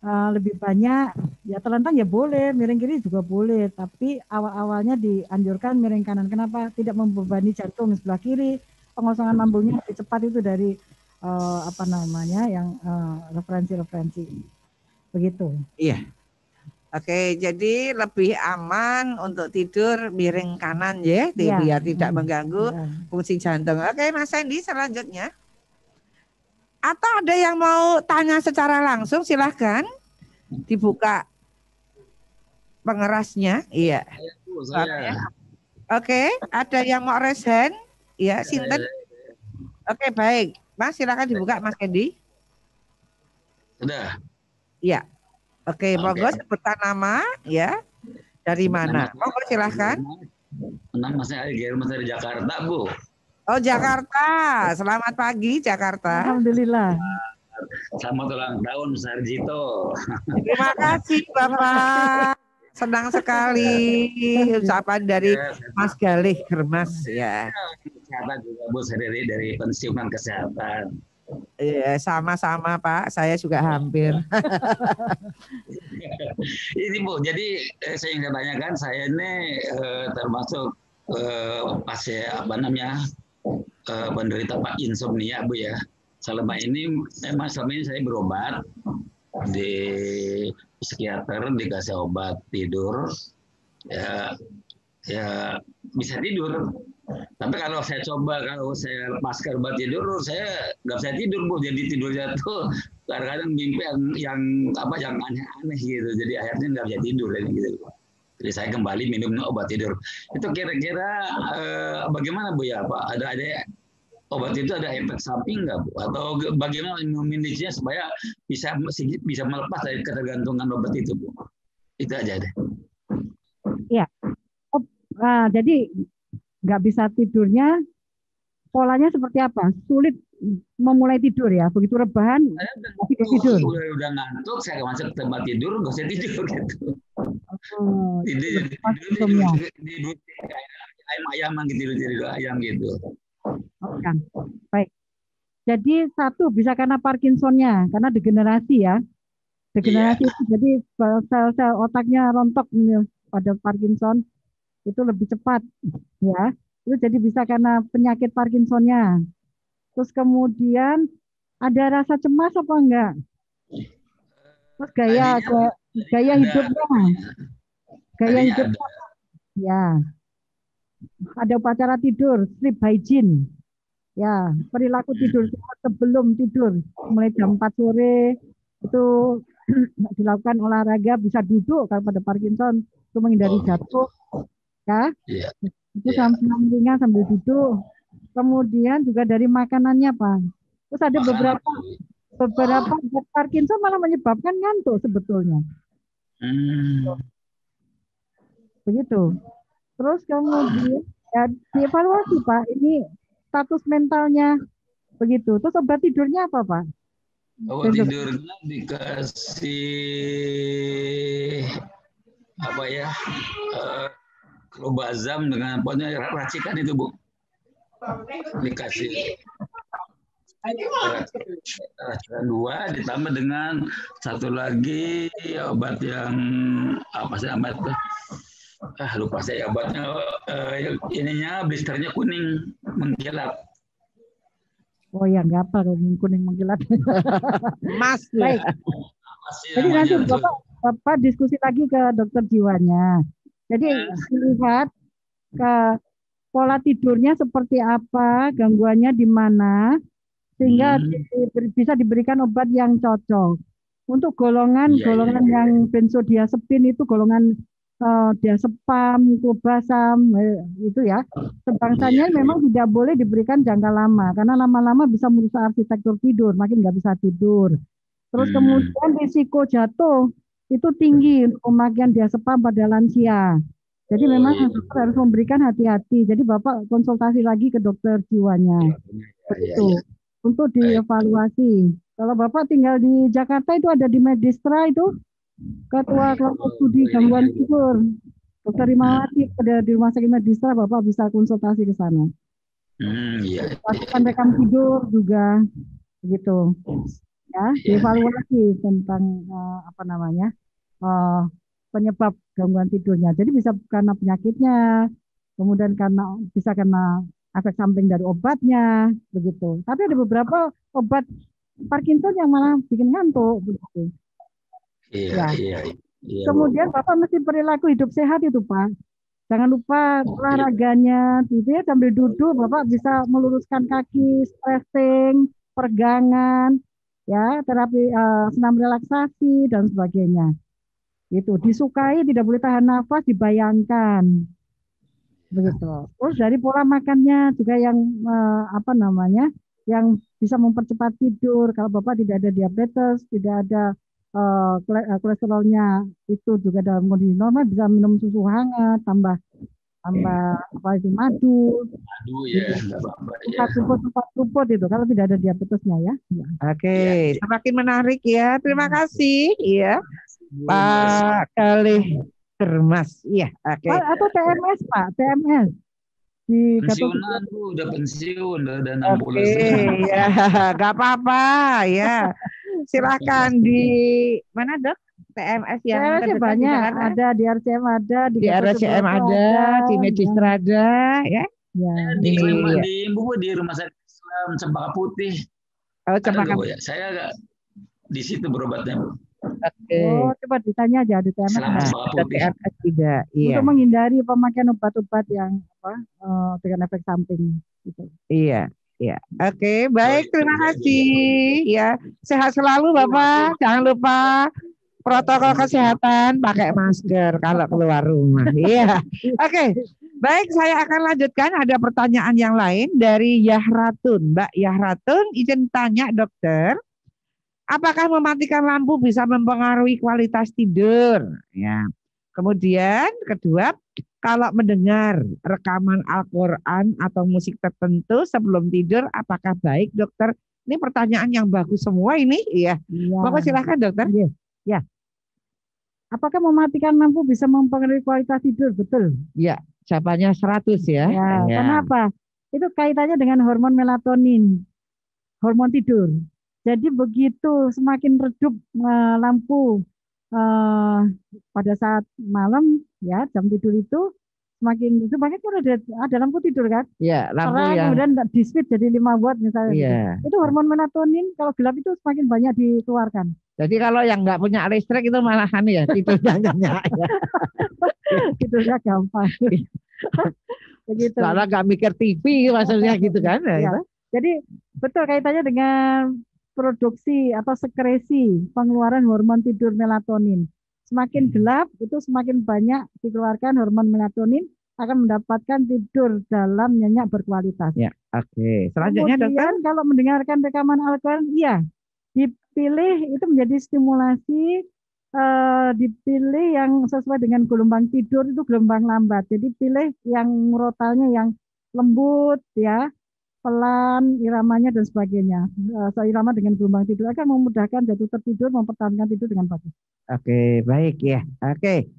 Lebih banyak ya terlentang ya boleh, miring kiri juga boleh, tapi awal-awalnya dianjurkan miring kanan. Kenapa? Tidak membebani jantung sebelah kiri, pengosongan lambungnya lebih cepat itu dari referensi-referensi begitu.
Iya. Oke, jadi lebih aman untuk tidur miring kanan ya,
Iya.
biar tidak mengganggu
Ya.
fungsi jantung. Oke, Mas Sandy selanjutnya. Atau ada yang mau tanya secara langsung, silahkan dibuka pengerasnya. Iya. Oke, ada yang mau raise hand? Iya, Sinten. Oke, baik. Mas, silakan dibuka, Mas Sandy.
Sudah.
Iya. Oke, monggo sebutkan nama ya. Dari mana? Monggo silahkan.
Nama saya Germas dari Jakarta, Bu.
Oh, Jakarta. Selamat pagi, Jakarta.
Alhamdulillah.
Selamat ulang tahun Sarjito.
Terima kasih, Bapak. Senang sekali ucapan dari Mas Galih Germas ya.
Kesehatan juga, Bu, saya dari pensiunan kesehatan.
Iya, sama-sama Pak. Saya juga hampir.
Ini Bu, jadi saya ingin tanyakan, saya ini termasuk pasien penderita insomnia, Bu ya. Selama ini saya berobat di psikiater, dikasih obat tidur, ya bisa tidur. Tapi kalau saya lepaskan obat tidur, saya nggak bisa tidur, Bu. Jadi tidurnya tuh kadang-kadang mimpi yang aneh-aneh gitu. Jadi akhirnya nggak bisa tidur gitu. Jadi saya kembali minum obat tidur. Itu kira-kira bagaimana, Bu ya, Pak? Ada obat itu ada efek samping nggak, Bu? Atau bagaimana memanagenya supaya bisa melepas dari ketergantungan obat itu, Bu? Itu aja deh.
Iya. Jadi nggak bisa tidurnya, polanya seperti apa? Sulit memulai tidur ya, begitu rebahan tidak tidur.
Udah ngantuk, saya masuk ke tempat tidur, nggak usah tidur gitu. Tidur ayam gitu.
Oke, baik. Jadi satu bisa karena Parkinsonnya, karena degenerasi ya. degenerasi itu jadi sel-sel otaknya rontok nih, pada Parkinson itu lebih cepat ya. Itu jadi bisa karena penyakit Parkinsonnya. Terus kemudian ada rasa cemas apa enggak? Terus gaya
Tadinya
gaya
ada,
hidupnya, gaya
tadinya
hidupnya
ada.
ya. Ada upacara tidur, sleep hygiene. Ya, perilaku tidur sebelum tidur mulai jam 4 sore itu dilakukan olahraga, bisa duduk kalau pada Parkinson untuk menghindari
Oh,
jatuh ya.
iya,
Itu
iya.
sambil ringan sambil duduk. Kemudian juga dari makanannya, Pak. Terus ada
Makanan.
beberapa obat Parkinson malah menyebabkan ngantuk sebetulnya.
Hmm,
Begitu. Terus kemudian ya dievaluasi, Pak. Ini status mentalnya begitu. Terus obat tidurnya apa, Pak?
obat
Untuk
tidurnya dikasih apa ya? eh, Clobazam dengan pokoknya racikan itu, Bu. Dikasih racikan 2 ditambah dengan satu lagi obat yang apa sih namanya itu? Lupa saya obatnya, ininya blisternya kuning mengkilap.
oh ya nggak apa kuning mengkilat.
Mas
Baik.
Apa sih
Jadi nanti
namanya tuh?
Bapak diskusi lagi ke dokter jiwanya. Jadi lihat ke pola tidurnya seperti apa, gangguannya di mana, sehingga bisa diberikan obat yang cocok. Untuk golongan
Iya, iya.
yang benzodiazepin itu golongan diazepam, clobazam itu ya. Sebangsanya
Iya.
memang tidak boleh diberikan jangka lama karena lama-lama bisa merusak arsitektur tidur, makin nggak bisa tidur. Terus kemudian risiko jatuh itu tinggi untuk pemakaian diazepam pada lansia. Jadi
Oh,
memang
iya.
dokter harus memberikan hati-hati. Jadi Bapak konsultasi lagi ke dokter jiwanya.
Iya,
Begitu.
iya.
Untuk
Baik.
dievaluasi. Kalau Bapak tinggal di Jakarta itu ada di Medistra itu Ketua Kelompok Studi Gangguan Tidur. Dokter Rimawati ada di Rumah Sakit Medistra, Bapak bisa konsultasi ke sana.
Iya.
Lakukan rekam tidur juga begitu. Ya, dievaluasi tentang apa namanya? Penyebab gangguan tidurnya. Jadi bisa karena penyakitnya, kemudian bisa karena efek samping dari obatnya, begitu. Tapi ada beberapa obat Parkinson yang malah bikin ngantuk, begitu.
Iya,
Ya.
iya. Iya, Bu.
Kemudian Bapak mesti perilaku hidup sehat itu, Pak. Jangan lupa olahraganya, gitu ya, sambil duduk Bapak bisa meluruskan kaki, stretching, peregangan, ya, terapi senam relaksasi dan sebagainya. Itu disukai, tidak boleh tahan nafas, dibayangkan. Begitu. Terus dari pola makannya juga yang apa namanya? Yang bisa mempercepat tidur. Kalau Bapak tidak ada diabetes, tidak ada kolesterolnya itu juga dalam kondisi normal, bisa minum susu hangat, tambah apa itu madu.
Aduh ya, enggak apa-apa ya.
Rumput itu kalau tidak ada diabetesnya ya.
Oke, semakin menarik ya. Terima kasih ya. Pak Kalih Termas. Iya, oke.
Atau TMS, Pak, TMS. Di
Pensiunan Bu, udah pensiun, udah 60.
Oke, ya, nggak apa-apa ya. Silakan di mana, Dok? TMS yang
TMS banyak, ada di RCM ada,
di RCM ada, di Medistra ada, ya.
Ya.
Di Rumah Sakit Islam Cempaka Putih.
Oh, Cempaka
Putih. Ya? Saya di situ berobatnya, Bu.
Oke.
Oh, coba ditanya aja di TMS.
TMS tidak, iya.
Untuk menghindari pemakaian obat-obat yang dengan efek samping. Gitu.
Iya, iya. Oke, baik. Terima kasih. Ya, sehat selalu, Bapak. Jangan lupa protokol kesehatan, pakai masker kalau keluar rumah. Iya. Oke. Baik, saya akan lanjutkan. Ada pertanyaan yang lain dari Yahratun. Mbak Yahratun, izin tanya dokter, apakah mematikan lampu bisa mempengaruhi kualitas tidur? Ya. Kemudian kedua, kalau mendengar rekaman Al-Quran atau musik tertentu sebelum tidur, apakah baik, dokter? Ini pertanyaan yang bagus semua ini. Iya. Bapak silahkan, dokter.
Ya. Apakah mematikan lampu bisa mempengaruhi kualitas tidur? Betul.
Ya, jawabannya 100 ya.
Kenapa? Itu kaitannya dengan hormon melatonin, hormon tidur. Jadi begitu semakin redup lampu pada saat malam ya jam tidur itu semakin itu banyak kan ada lampu tidur kan
Ya, lampu
terang
yang
kemudian di switch jadi 5 watt misalnya gitu.
iya.
Itu hormon melatonin kalau gelap itu semakin banyak dikeluarkan.
Jadi kalau yang nggak punya listrik itu malah ya tidurnya nyenyak ya.
Tidurnya gampang. Begitu.
Soalnya nggak mikir TV maksudnya gitu kan ya.
Ya. Jadi betul kaitannya dengan produksi atau sekresi pengeluaran hormon tidur melatonin. Semakin gelap itu semakin banyak dikeluarkan hormon melatonin akan mendapatkan tidur dalam nyenyak berkualitas.
Ya, oke. Selanjutnya dokter.
Kemudian kalau mendengarkan rekaman Al-Quran, iya dipilih itu menjadi stimulasi dipilih yang sesuai dengan gelombang tidur itu gelombang lambat. Jadi pilih yang rotalnya yang lembut ya, pelan, iramanya dan sebagainya. Seirama dengan gelombang tidur akan memudahkan jatuh tertidur, mempertahankan tidur dengan bagus.
Oke, baik ya. Oke.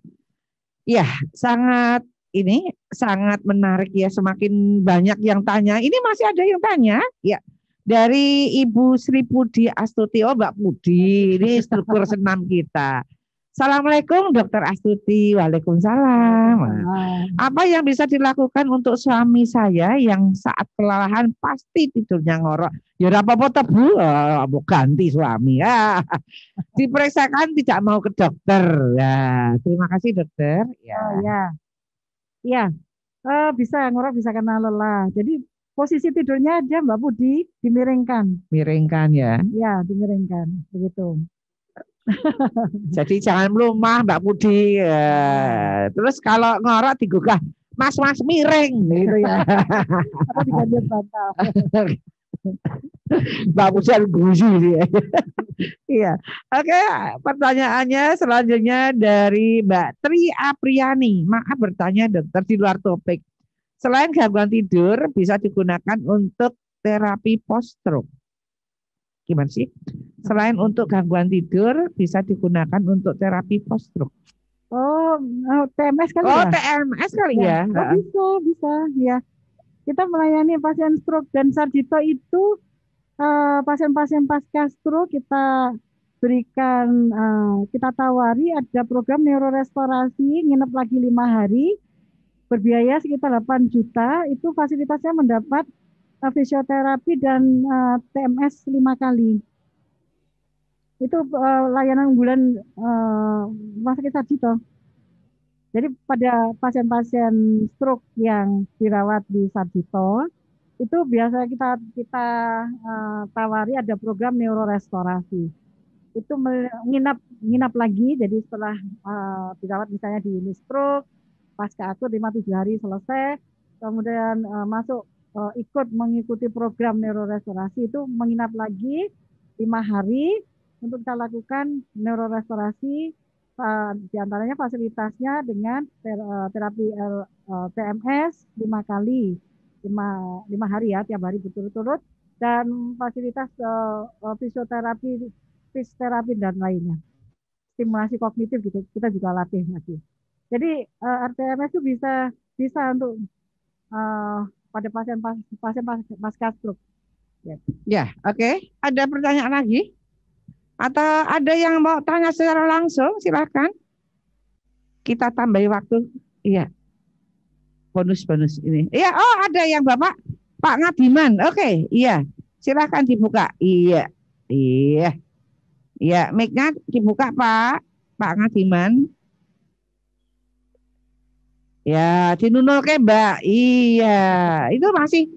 Ya, sangat menarik ya. Semakin banyak yang tanya. Ini masih ada yang tanya. Ya. Dari Ibu Sri Pudi Astuti, Mbak Pudi, ini struktur senam kita. Assalamualaikum Dokter Astuti. Waalaikumsalam. Apa yang bisa dilakukan untuk suami saya yang saat kelelahan pasti tidurnya ngorok? Ya apa-apa Bu, mau ganti suami. Ya. Diperiksakan tidak mau ke dokter. Ya, terima kasih dokter. Ya.
Ya. Bisa ngorok bisa karena lelah. Jadi posisi tidurnya aja Mbak Pudi dimiringkan.
Miringkan ya.
Ya, dimiringkan. Begitu.
Jadi jangan melumah Mbak Pudi. Ya. Terus kalau ngorok digugah, Mas miring gitu ya.
Atau diganjil bantal.
Mbak Pudi gusi dia. Iya. Oke, pertanyaannya selanjutnya dari Mbak Tri Apriani. Maaf bertanya dokter di luar topik. Selain gangguan tidur bisa digunakan untuk terapi post-stroke. Gimana sih? Selain untuk gangguan tidur bisa digunakan untuk terapi post-stroke.
Oh, TMS kali ya?
Oh, TMS kali ya?
Bisa ya. Kita melayani pasien stroke dan Sarjito itu pasien-pasien pasca stroke kita berikan, kita tawari ada program neurorestorasi, nginep lagi 5 hari, berbiaya sekitar 8 juta, itu fasilitasnya mendapat fisioterapi dan TMS 5 kali. Itu layanan unggulan Rumah Sakit Sarjito. Jadi pada pasien-pasien stroke yang dirawat di Sarjito, itu biasa kita tawari ada program neurorestorasi. Itu nginap lagi, jadi setelah dirawat misalnya di unit stroke, pasca akut 5-7 hari selesai, kemudian masuk ikut mengikuti program neurorestorasi itu menginap lagi 5 hari untuk kita lakukan neurorestorasi, diantaranya fasilitasnya dengan terapi TMS 5 kali, 5 hari ya, tiap hari berturut-turut, dan fasilitas fisioterapi dan lainnya. Stimulasi kognitif gitu, kita juga latih lagi. Jadi RTMS itu bisa untuk pada pasien pasca stroke.
Ya, oke. Ada pertanyaan lagi? Atau ada yang mau tanya secara langsung? Silakan. Kita tambahi waktu. Iya. Bonus ini. Iya, oh ada yang Bapak Pak Ngadiman. Oke, iya. Silakan dibuka. Iya. Iya, mic-nya dibuka Pak Ngadiman. Ya, dinunul ke Mbak. Iya, itu masih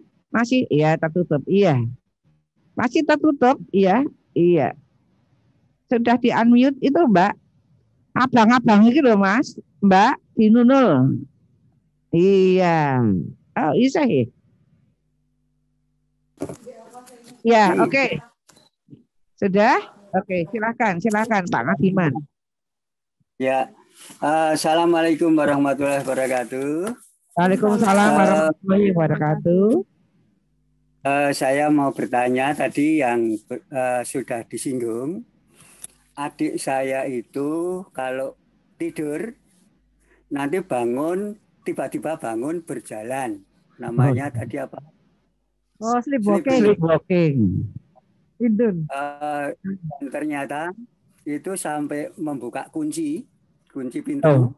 iya tertutup. Iya. Masih tertutup, iya. Sudah di-unmute itu, Mbak. Abang-abang itu loh, Mas. Mbak, dinunul. Iya. Oh, bisa ya. Ya, oke. Sudah? Oke, silakan Pak Ngadiman.
Ya. Assalamualaikum warahmatullahi wabarakatuh.
Waalaikumsalam warahmatullahi wabarakatuh.
Saya mau bertanya tadi yang sudah disinggung. Adik saya itu kalau tidur nanti tiba-tiba bangun berjalan. Namanya tadi apa?
Oh, sleepwalking. Tidur.
Dan ternyata itu sampai membuka kunci pintu,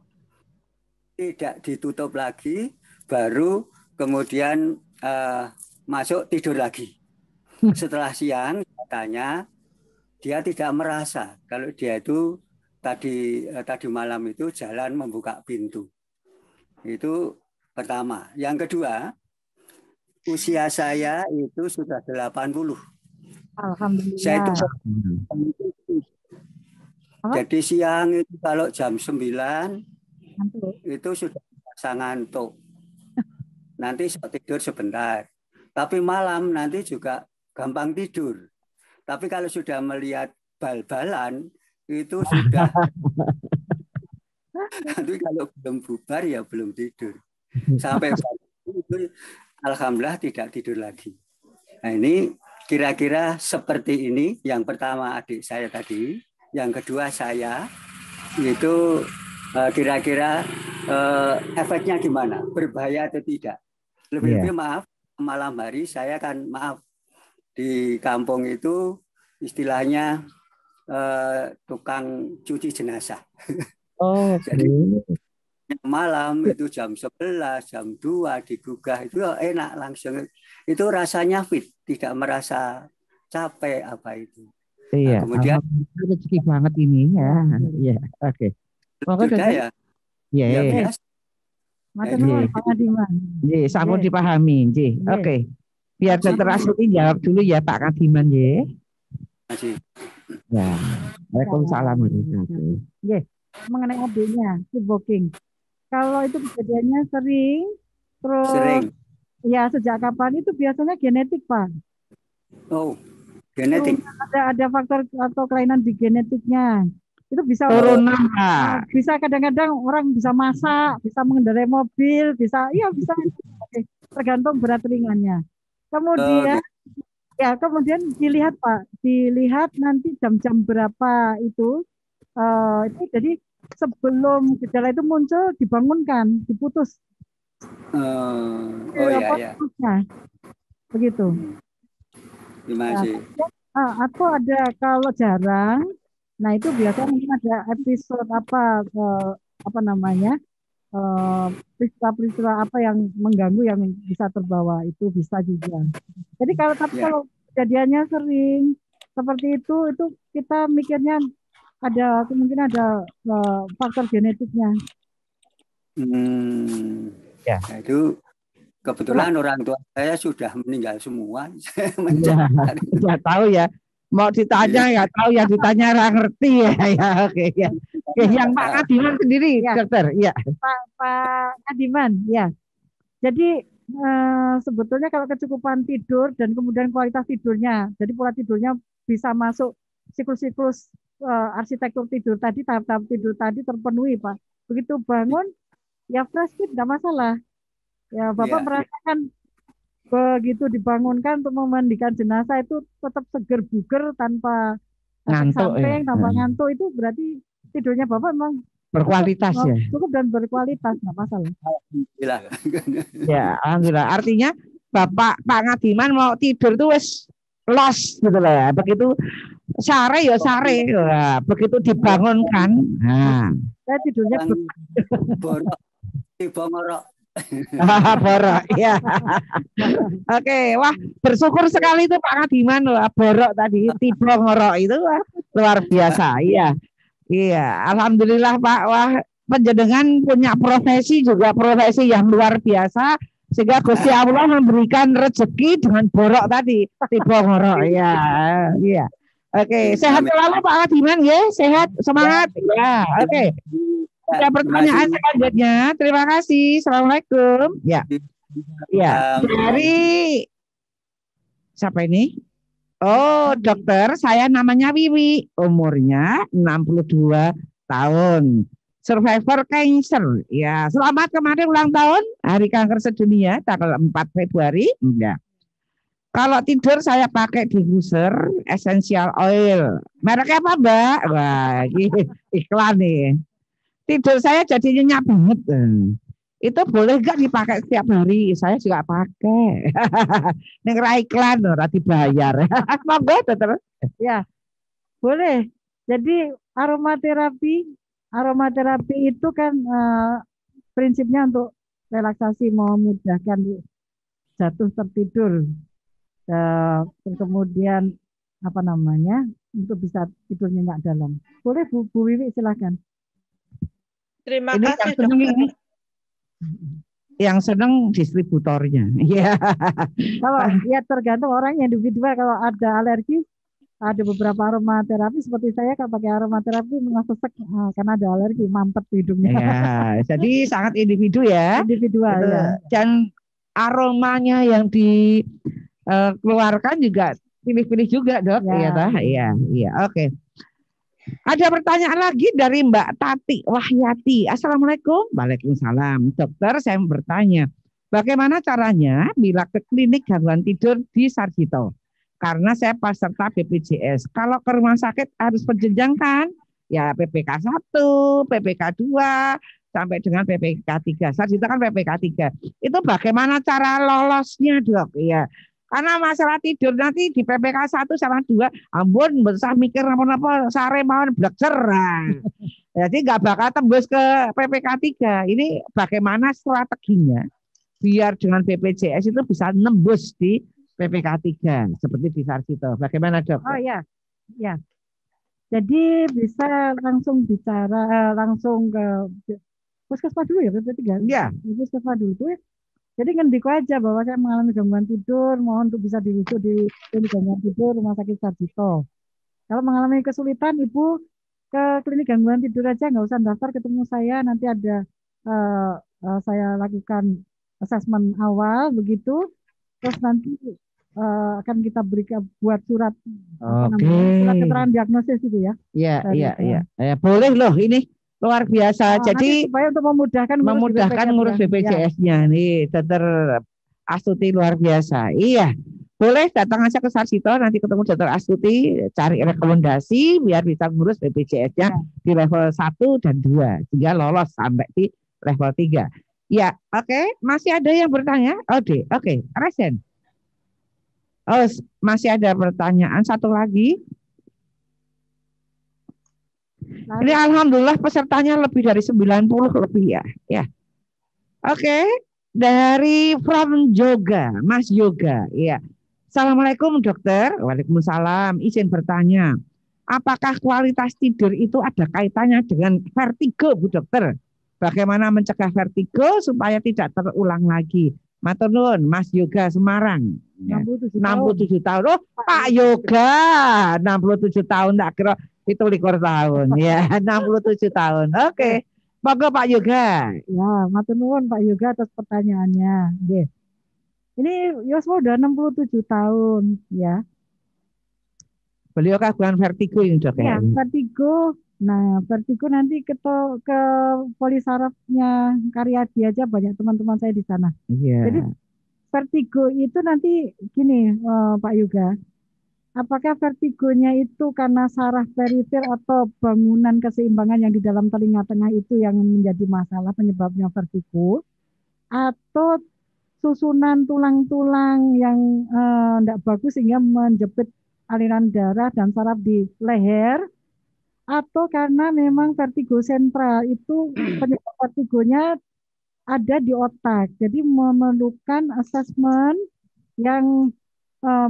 tidak ditutup lagi, baru kemudian masuk tidur lagi. Setelah siang katanya dia tidak merasa kalau dia itu tadi malam itu jalan membuka pintu. Itu pertama. Yang kedua, usia saya itu sudah 80.
Alhamdulillah.
Saya itu jadi siang itu kalau jam 9 itu sudah merasa ngantuk. Nanti saya tidur sebentar. Tapi malam nanti juga gampang tidur. Tapi kalau sudah melihat bal-balan itu sudah nanti kalau belum bubar ya belum tidur. Sampai itu alhamdulillah tidak tidur lagi. Nah, ini kira-kira seperti ini. Yang pertama adik saya tadi, yang kedua saya itu kira-kira efeknya gimana? Berbahaya atau tidak? Lebih-lebih maaf, malam hari saya kan maaf di kampung itu istilahnya tukang cuci jenazah. Jadi malam itu jam 11, jam 2 digugah itu enak langsung. Itu rasanya fit, tidak merasa capek apa itu.
Iya,
nah, kemudian
rezeki banget ini ya. Iya, oke.
Sudah ya.
Iya,
ya,
biasa.
Matur nuwun Pak Kadiman.
Nggih, sampun dipahami, nggih. Oke. Biar Dokter Asli jawab dulu ya Pak Kadiman nggih.
Masih.
Ya. Waalaikumsalam.
Nggih, mengenai adiknya, si Boking. Kalau itu kejadiannya sering, terus ya sejak kapan itu biasanya genetik, Pak?
Oh, genetik.
Ada faktor atau kelainan di genetiknya. Itu bisa
turunan,
bisa kadang-kadang orang bisa masak, bisa mengendarai mobil, bisa tergantung berat ringannya. Kemudian kemudian dilihat Pak, dilihat nanti jam-jam berapa itu jadi sebelum gejala itu muncul dibangunkan, diputus. Begitu.
Terima kasih.
Atau ada kalau jarang, nah itu biasanya mungkin ada episode apa namanya peristiwa-peristiwa apa yang mengganggu yang bisa terbawa, itu bisa juga. Jadi kalau kejadiannya sering seperti itu kita mikirnya ada kemungkinan ada faktor genetiknya.
Ya. Nah, itu kebetulan orang tua saya sudah meninggal semua.
Tidak tahu ya. Mau ditanya nggak tahu, yang ditanya nggak ngerti ya. Oke ya. Oke, yang Pak Kadiman sendiri, dokter. Ya.
Pak Kadiman, ya. Jadi sebetulnya kalau kecukupan tidur dan kemudian kualitas tidurnya, jadi pola tidurnya bisa masuk siklus-siklus arsitektur tidur tadi, tahap-tahap tidur tadi terpenuhi, Pak. Begitu bangun, ya fresh fit, tidak masalah. Ya, Bapak merasakan begitu dibangunkan untuk memandikan jenazah itu tetap seger buger tanpa
ngantuk,
tanpa ngantuk, itu berarti tidurnya Bapak memang
berkualitas ya.
Cukup dan berkualitas, nggak masalah.
Alhamdulillah.
Ya, alhamdulillah. Artinya Pak Kadiman mau tidur tuh wes los gitu loh ya. Begitu sare ya sare. Nah, begitu dibangunkan. Nah.
Saya tidurnya
borok. Borok.
Borok ya. Oke, wah bersyukur sekali itu Pak Kadiman loh, borok tadi tiba ngorok itu wah, luar biasa. Iya, alhamdulillah Pak. Wah, panjenengan punya profesi juga profesi yang luar biasa sehingga Gusti Allah memberikan rezeki dengan borok tadi tiba ngorok. Iya. Oke, sehat selalu Pak Kadiman ya, sehat, semangat. Ya, oke. Ada pertanyaan selanjutnya. Terima kasih. Assalamualaikum. Ya. Dari siapa ini? Oh, dokter, saya namanya Wiwi. Umurnya 62 tahun. Survivor cancer. Ya, selamat kemarin ulang tahun Hari Kanker Sedunia tanggal 4 Februari. Enggak. Kalau tidur saya pakai diffuser essential oil. Mereknya apa, Mbak? Wah, ini iklan nih. Tidur saya jadi nyenyak banget. Itu boleh nggak dipakai setiap hari? Saya juga pakai. Ning ra iklan ora dibayar. Monggo dokter.
Ya, boleh. Jadi aromaterapi itu kan prinsipnya untuk relaksasi, memudahkan jatuh tertidur. Terus kemudian apa namanya untuk bisa tidur nyenyak dalam. Boleh Bu Wiwi, silakan.
Terima
Ini yang
kasih
seneng
dokter.
ini. Yang seneng distributornya. Iya.
Kalau ya tergantung orang individual. Kalau ada alergi, ada beberapa aromaterapi seperti saya kalau pakai aromaterapi sesek karena ada alergi, mampet hidungnya.
Ya, jadi sangat individu ya.
Individual
Itu.
ya.
Dan aromanya yang dikeluarkan juga pilih-pilih juga, Dok.
Ya.
Iya, toh? Iya, iya. Oke. Ada pertanyaan lagi dari Mbak Tati Wahyati. Assalamualaikum. Waalaikumsalam. Dokter, saya mau bertanya, bagaimana caranya bila ke klinik gangguan tidur di Sarjito? Karena saya peserta BPJS. Kalau ke rumah sakit harus berjenjang kan? Ya PPK 1, PPK 2, sampai dengan PPK 3. Sarjito kan PPK 3. Itu bagaimana cara lolosnya, Dok? Ya. Karena masalah tidur nanti di PPK 1 sama 2, ampun, besar mikir apa-apa, sare mawon blekser. Jadi nggak bakal tembus ke PPK 3. Ini bagaimana strateginya biar dengan BPJS itu bisa nembus di PPK 3 seperti di Sarjito. Bagaimana, Dok?
Oh ya, ya. Jadi bisa langsung bicara langsung ke puskesmas dulu ya, PP 3.
Iya.
Puskesmas dulu tuh ya. Jadi ngendiko aja bahwa saya mengalami gangguan tidur, mohon untuk bisa dirujuk di klinik gangguan tidur Rumah Sakit Sarjito. Kalau mengalami kesulitan, Ibu ke klinik gangguan tidur aja, nggak usah daftar ketemu saya, nanti ada saya lakukan asesmen awal begitu, terus nanti akan kita berikan buat surat surat keterangan diagnosis itu ya.
Iya, iya. Boleh loh ini. Luar biasa. Jadi
supaya untuk memudahkan
ngurus BPJS-nya. Nih, Dokter Astuti luar biasa. Iya. Boleh datang aja ke Sarjito, nanti ketemu Dokter Astuti, cari rekomendasi biar bisa ngurus BPJS-nya di level 1 dan 2 sehingga lolos sampai di level 3. Ya, oke. Masih ada yang bertanya? Oke. Resen. Oh, masih ada pertanyaan satu lagi. Ini alhamdulillah pesertanya lebih dari 90 lebih ya. Ya. Oke, dari From Yoga, Mas Yoga. Ya. Assalamualaikum dokter. Waalaikumsalam. Izin bertanya, apakah kualitas tidur itu ada kaitannya dengan vertigo, Bu Dokter? Bagaimana mencegah vertigo supaya tidak terulang lagi? Matur nuwun, Mas Yoga Semarang. Ya. 67 tahun. Oh, Pak Yoga, 67 tahun tak kira itu likur tahun ya. 67 tahun. Oke. Monggo Pak Yoga.
Ya, matur nuwun Pak Yoga atas pertanyaannya. Nggih. Ini Yosmo udah 67 tahun ya.
Beliau kagungan vertigo ini, Dok.
Ya, vertigo. Nah, vertigo nanti ke polisarafnya Karyadi aja, banyak teman-teman saya di sana.
Iya.
Jadi vertigo itu nanti gini, Pak Yoga. Apakah vertigonya itu karena saraf perifer atau bangunan keseimbangan yang di dalam telinga tengah itu yang menjadi masalah penyebabnya vertigo, atau susunan tulang-tulang yang tidak bagus sehingga menjepit aliran darah dan saraf di leher, atau karena memang vertigo sentral itu penyebab vertigonya ada di otak. Jadi memerlukan asesmen yang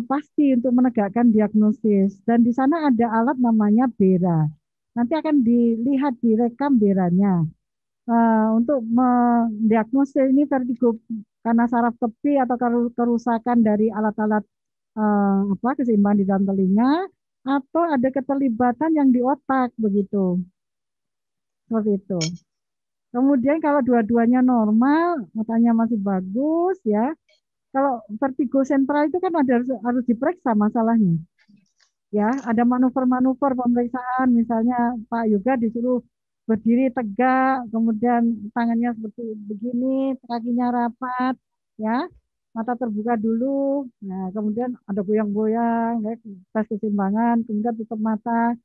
pasti untuk menegakkan diagnosis. Dan di sana ada alat namanya BERA. Nanti akan dilihat, direkam BERA-nya. Untuk mendiagnosis ini vertigo karena saraf tepi atau kerusakan dari alat-alat keseimbangan di dalam telinga, atau ada keterlibatan yang di otak begitu. Seperti itu. Kemudian kalau dua-duanya normal, matanya masih bagus ya. Kalau vertigo sentral itu kan harus diperiksa masalahnya. Ya, ada manuver-manuver pemeriksaan, misalnya Pak Yoga disuruh berdiri tegak, kemudian tangannya seperti begini, kakinya rapat, ya, mata terbuka dulu. Nah, kemudian ada goyang-goyang, ya, tes keseimbangan, kemudian tutup mata,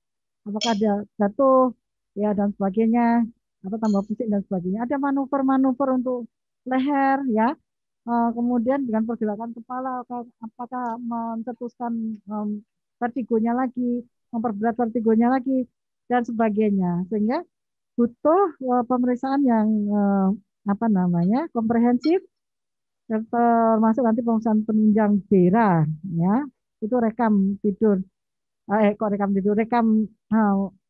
apakah ada jatuh, ya, dan sebagainya. atau tambah pusing dan sebagainya. Ada manuver-manuver untuk leher ya. Kemudian dengan pergerakan kepala apakah mencetuskan vertigonya lagi, memperberat vertigonya lagi dan sebagainya. Sehingga butuh pemeriksaan yang apa namanya komprehensif, termasuk nanti pemeriksaan penunjang DERA ya. Itu rekam tidur rekam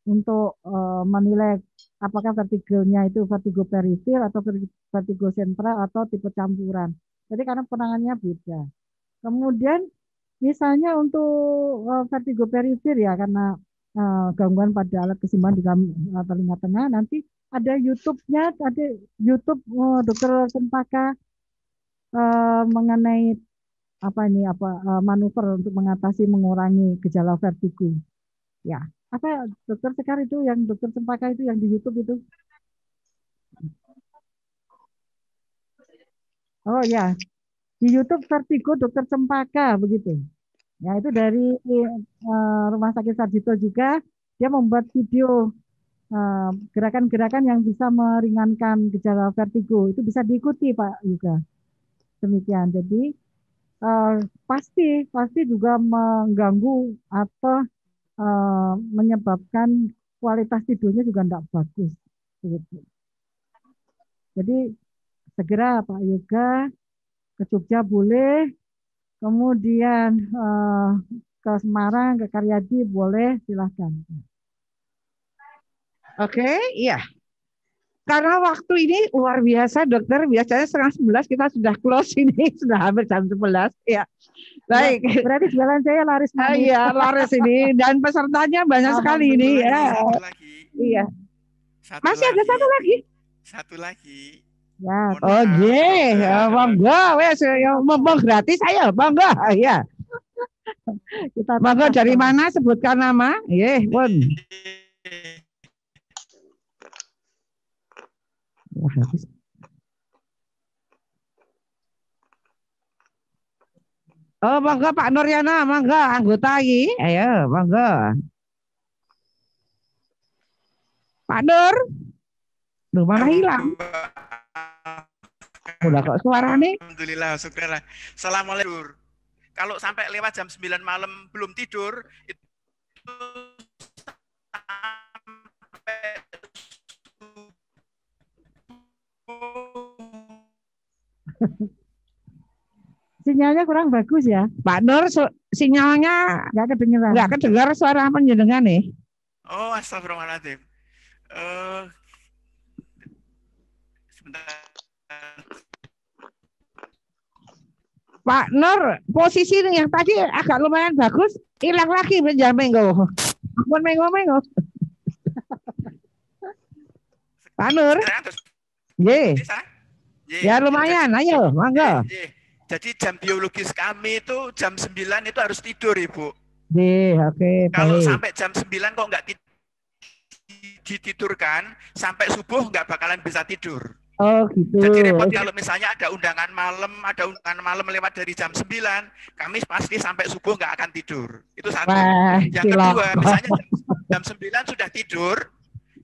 untuk menilai apakah vertigonya itu vertigo periferi atau vertigo sentral atau tipe campuran. Jadi karena penanganannya beda. Kemudian misalnya untuk vertigo periferi ya karena gangguan pada alat keseimbangan di dalam telinga tengah, nanti ada YouTube-nya, ada YouTube Dokter Cempaka mengenai manuver untuk mengurangi gejala vertigo. Ya, apa Dokter Sekar itu yang Dokter Cempaka itu yang di YouTube itu? Oh ya, di YouTube vertigo Dokter Cempaka begitu. Ya itu dari Rumah Sakit Sarjito juga, dia membuat video gerakan-gerakan yang bisa meringankan gejala vertigo. Itu bisa diikuti Pak Yuga. Demikian. Jadi pasti juga mengganggu atau menyebabkan kualitas tidurnya juga tidak bagus. Begitu. Jadi segera Pak Yoga ke Jogja boleh, kemudian ke Semarang, ke Karyadi boleh, silahkan.
Oke, iya. Karena waktu ini luar biasa dokter, biasanya 10:30 kita sudah close ini, sudah hampir jam 11 ya. Baik.
Berarti jualan saya laris manis.
Iya, laris ini dan pesertanya banyak sekali ini ya. Iya. Masih ada satu lagi.
Satu lagi.
Ya.
Oh, ya, monggo wes mumpung gratis ayo, monggo ya. Monggo dari mana sebutkan nama? Nggih, pun. Wah, habis. Oh, monggo Pak Nuryana, monggo anggota iki. Ayo, monggo. Pak Nur. Duh, mana hilang? Udah kok suaranya?
Alhamdulillah, syukurlah. Assalamualaikum. Kalau sampai lewat jam 9 malam belum tidur, itu
Sinyalnya kurang bagus ya,
Pak Nur. Sinyalnya
nggak kedengeran.
Nggak kedengar suara penjenengan nih.
Oh, astagfirullahaladzim. Sebentar.
Pak Nur, posisi yang tadi agak lumayan bagus, hilang lagi menjamenggo. Ampun mengo-mengo. Pak Nur. Ye. Ya lumayan, ayo, monggo.
Jadi jam biologis kami itu jam 9 itu harus tidur, Ibu.
Oke.
Kalau
baik.
sampai jam 9 kok nggak ditidurkan, sampai subuh nggak bakalan bisa tidur.
Oh gitu.
Jadi repot kalau misalnya ada undangan malam lewat dari jam 9, kami pasti sampai subuh nggak akan tidur. Itu satu. Yang kedua, misalnya jam 9 sudah tidur,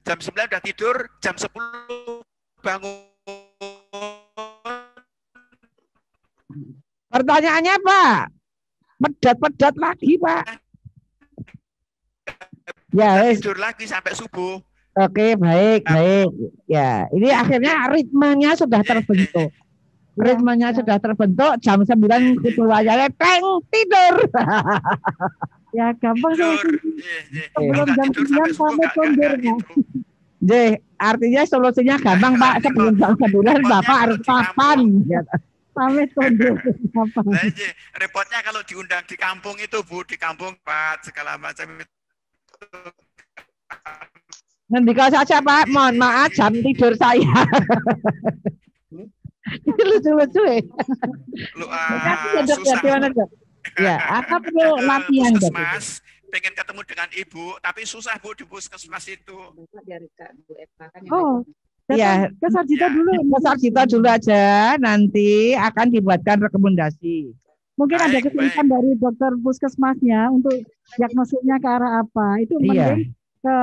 jam 9 sudah tidur, jam 10 bangun.
Pertanyaannya Pak, pedat lagi Pak. Ya,
tidur lagi sampai subuh.
Oke, baik. Ya, ini akhirnya ritmenya sudah terbentuk. Ritmenya sudah terbentuk, jam 9 kudu wayane tidur.
Ya, gampang sebelum jam 9 pamit kondur.
Artinya solusinya gampang Pak, sebelum jam 9 Bapak harus papan.
Pamit kondur.
Repotnya kalau diundang di kampung itu Bu, di kampung Pak, segala macam itu.
Ngendika saja Pak, mohon maaf jam tidur saya. Lucu-lucu ya. Ya, apa perlu latihan
Mas, pengen ketemu dengan Ibu, tapi susah Bu di puskesmas itu.
Oh,
ya,
ke Sarjito dulu.
Ke Sarjito dulu aja, nanti akan dibuatkan rekomendasi.
Mungkin ada kesulitan dari dokter puskesmasnya untuk diagnosisnya ke arah apa. Itu penting ke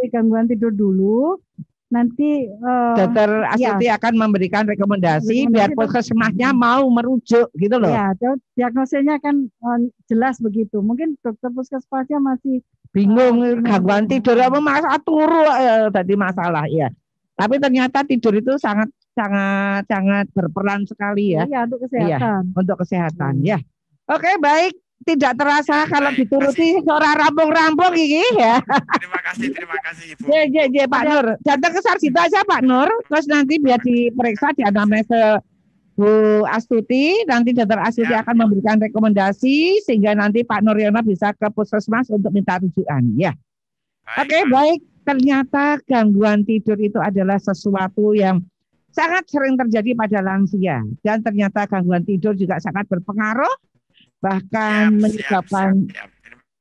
gangguan tidur dulu. nanti
Dokter Astuti akan memberikan rekomendasi biar puskesmasnya mau merujuk gitu loh.
Ya, diagnosisnya kan jelas begitu. Mungkin dokter puskesmasnya masih
bingung gangguan tidur apa masa turu tadi masalah ya. Tapi ternyata tidur itu sangat berperan sekali ya.
Iya, untuk kesehatan.
Iya, untuk kesehatan ya. Oke, baik. Tidak terasa kalau dituruti suara rampung-rampung ini ya.
Terima kasih Ibu.
Ya, Pak Nur. Datang ke Sarjito aja Pak Nur, terus nanti biar diperiksa di anamnesa Bu Astuti, nanti Dokter Astuti akan memberikan rekomendasi sehingga nanti Pak Nuryono bisa ke puskesmas untuk minta rujukan ya. Oke, baik. Ternyata gangguan tidur itu adalah sesuatu yang sangat sering terjadi pada lansia dan ternyata gangguan tidur juga sangat berpengaruh bahkan menyebabkan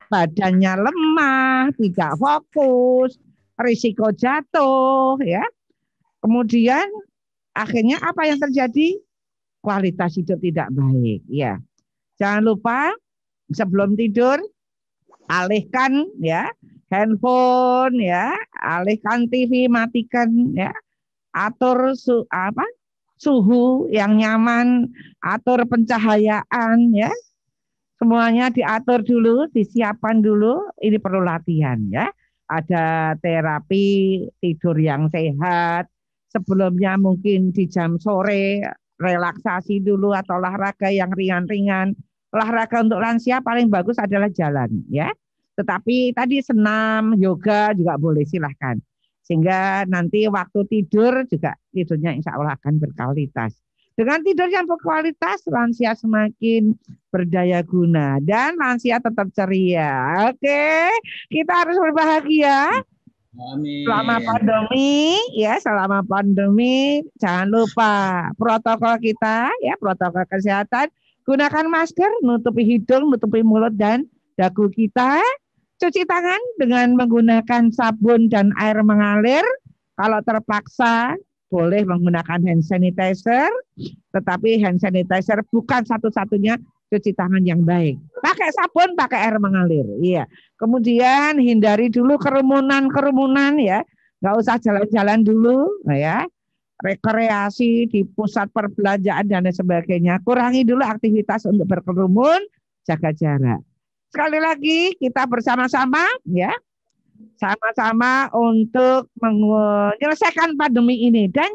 badannya lemah, tidak fokus, risiko jatuh ya. Kemudian akhirnya apa yang terjadi? Kualitas hidup tidak baik ya. Jangan lupa sebelum tidur alihkan ya handphone ya, alihkan TV, matikan ya. Atur suhu yang nyaman, atur pencahayaan ya. Semuanya diatur dulu, disiapkan dulu, ini perlu latihan ya. Ada terapi tidur yang sehat, sebelumnya mungkin di jam sore, relaksasi dulu atau olahraga yang ringan-ringan. Olahraga untuk lansia paling bagus adalah jalan ya. Tetapi tadi senam, yoga juga boleh silahkan. Sehingga nanti waktu tidur juga tidurnya insya Allah akan berkualitas. Dengan tidur yang berkualitas, lansia semakin berdaya guna dan lansia tetap ceria. Oke, kita harus berbahagia.
Amin.
Selama pandemi, jangan lupa protokol kita ya, protokol kesehatan. Gunakan masker, nutupi hidung, nutupi mulut dan dagu kita. Cuci tangan dengan menggunakan sabun dan air mengalir. Kalau terpaksa boleh menggunakan hand sanitizer, tetapi hand sanitizer bukan satu-satunya cuci tangan yang baik. Pakai sabun, pakai air mengalir. Iya. Kemudian hindari dulu kerumunan ya. Nggak usah jalan-jalan dulu, ya. Rekreasi di pusat perbelanjaan dan sebagainya. Kurangi dulu aktivitas untuk berkerumun, jaga jarak. Sekali lagi kita bersama-sama, ya. Sama-sama untuk menyelesaikan pandemi ini. Dan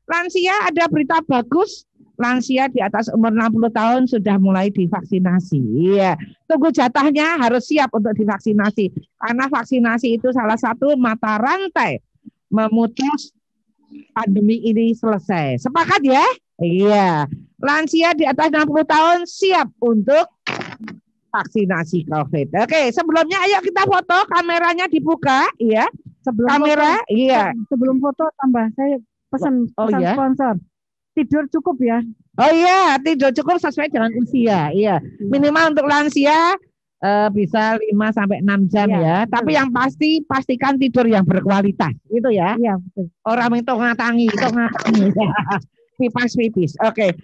lansia ada berita bagus, lansia di atas umur 60 tahun sudah mulai divaksinasi. Iya, tunggu jatahnya harus siap untuk divaksinasi. Karena vaksinasi itu salah satu mata rantai memutus pandemi ini selesai. Sepakat ya? Iya. Lansia di atas 60 tahun siap untuk vaksinasi COVID. Oke, sebelumnya ayo kita foto, kameranya dibuka, ya.
Sebelum
kamera,
foto,
iya.
Sebelum foto tambah saya pesan
ya?
Sponsor. Tidur cukup ya.
Oh iya, tidur cukup sesuai dengan usia, iya. Minimal untuk lansia bisa 5 sampai 6 jam ya. Tapi yang pasti pastikan tidur yang berkualitas, itu ya.
Iya, betul.
Orang itu ngatangi. Pipis. Oke,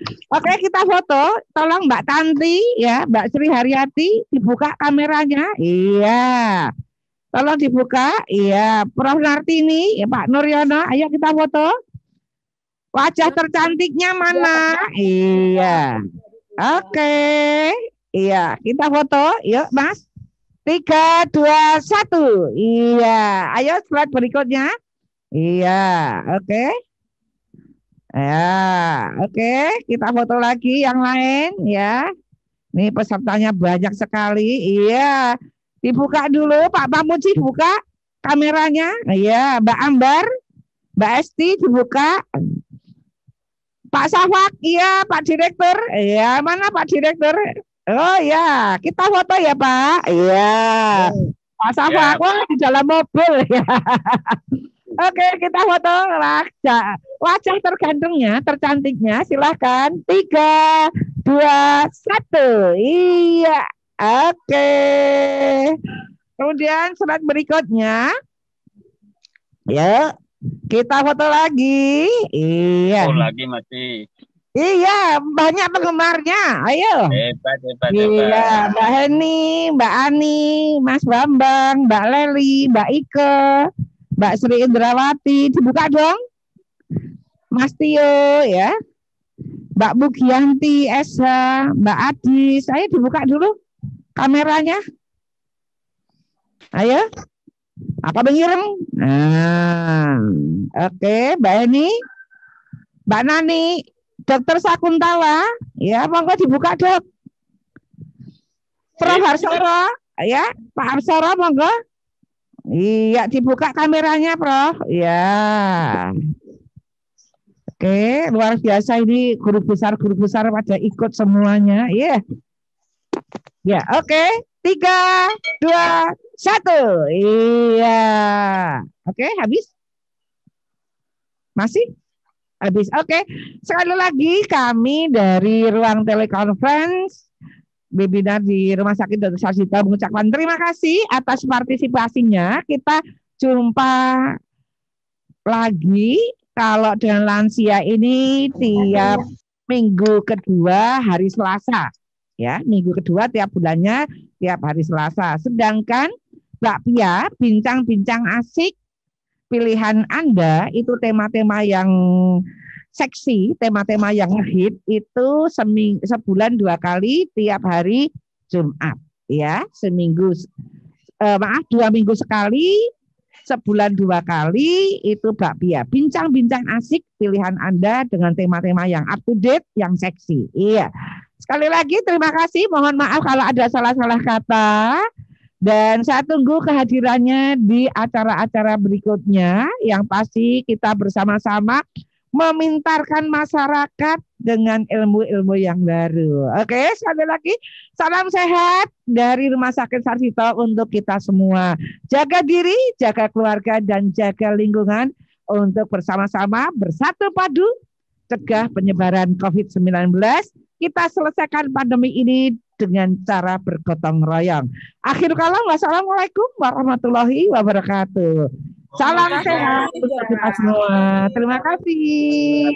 kita foto. Tolong Mbak Tanti, ya, Mbak Sri Haryati dibuka kameranya. Iya, tolong dibuka. Iya, Prof Nartini, ya, Pak Nuryono. Ayo kita foto. Wajah tercantiknya mana? Iya. Oke. Iya, kita foto. Yuk, Mas. 3, 2, 1. Iya. Ayo slide berikutnya. Iya, oke. Ya, oke, kita foto lagi yang lain ya. Ini pesertanya banyak sekali. Iya, dibuka dulu Pak Pamuji, buka kameranya. Iya, Mbak Ambar, Mbak Esti dibuka. Pak Safak, iya, Pak Direktur. Iya, mana Pak Direktur? Oh ya, kita foto ya Pak. Iya, Pak Safak, wah di dalam mobil ya. Oke, kita foto wajah tergantungnya, tercantiknya, silahkan. 3, 2, 1. Iya, oke. Kemudian slide berikutnya. Ya, kita foto lagi. Iya.
Oh, lagi masih.
Iya, banyak penggemarnya. Ayo.
Hebat.
Iya, Mbak Heni, Mbak Ani, Mas Bambang, Mbak Leli, Mbak Ike, Mbak Sri Indrawati, dibuka dong. Mas Tio ya. Mbak Mugianti, SH, Mbak Adi, saya dibuka dulu kameranya. Ayo. Apa mengireng? Nah, oke, Mbak Eni, Mbak Nani, Dokter Sakuntala, ya, monggo dibuka dok. Prof Harsoro, ya, Pak Harsoro, monggo. Iya, dibuka kameranya, Prof. Ya. Oke, luar biasa ini guru besar pada ikut semuanya. Iya. Ya, oke. 3, 2, 1. Iya. Oke, habis? Masih? Habis. Oke. Sekali lagi kami dari ruang teleconference webinar di Rumah Sakit Dr. Sarjito mengucapkan terima kasih atas partisipasinya. Kita jumpa lagi kalau dengan lansia ini tiap minggu kedua hari Selasa. Ya, minggu kedua tiap bulannya tiap hari Selasa. Sedangkan Mbak Pia, bincang-bincang asik pilihan Anda itu tema-tema yang seksi, tema-tema yang hit itu sebulan 2 kali tiap hari Jumat. Ya, 2 minggu sekali, sebulan 2 kali itu Mbak Pia. Bincang-bincang asik pilihan Anda dengan tema-tema yang up to date, yang seksi. Iya. Sekali lagi terima kasih, mohon maaf kalau ada salah-salah kata. Dan saya tunggu kehadirannya di acara-acara berikutnya yang pasti kita bersama-sama memintarkan masyarakat dengan ilmu-ilmu yang baru. Oke, sekali lagi salam sehat dari Rumah Sakit Sarjito untuk kita semua. Jaga diri, jaga keluarga, dan jaga lingkungan untuk bersama-sama bersatu padu cegah penyebaran COVID-19. Kita selesaikan pandemi ini dengan cara bergotong royong. Akhir kalam, wassalamualaikum warahmatullahi wabarakatuh. Salam sehat untuk kita semua. Terima kasih.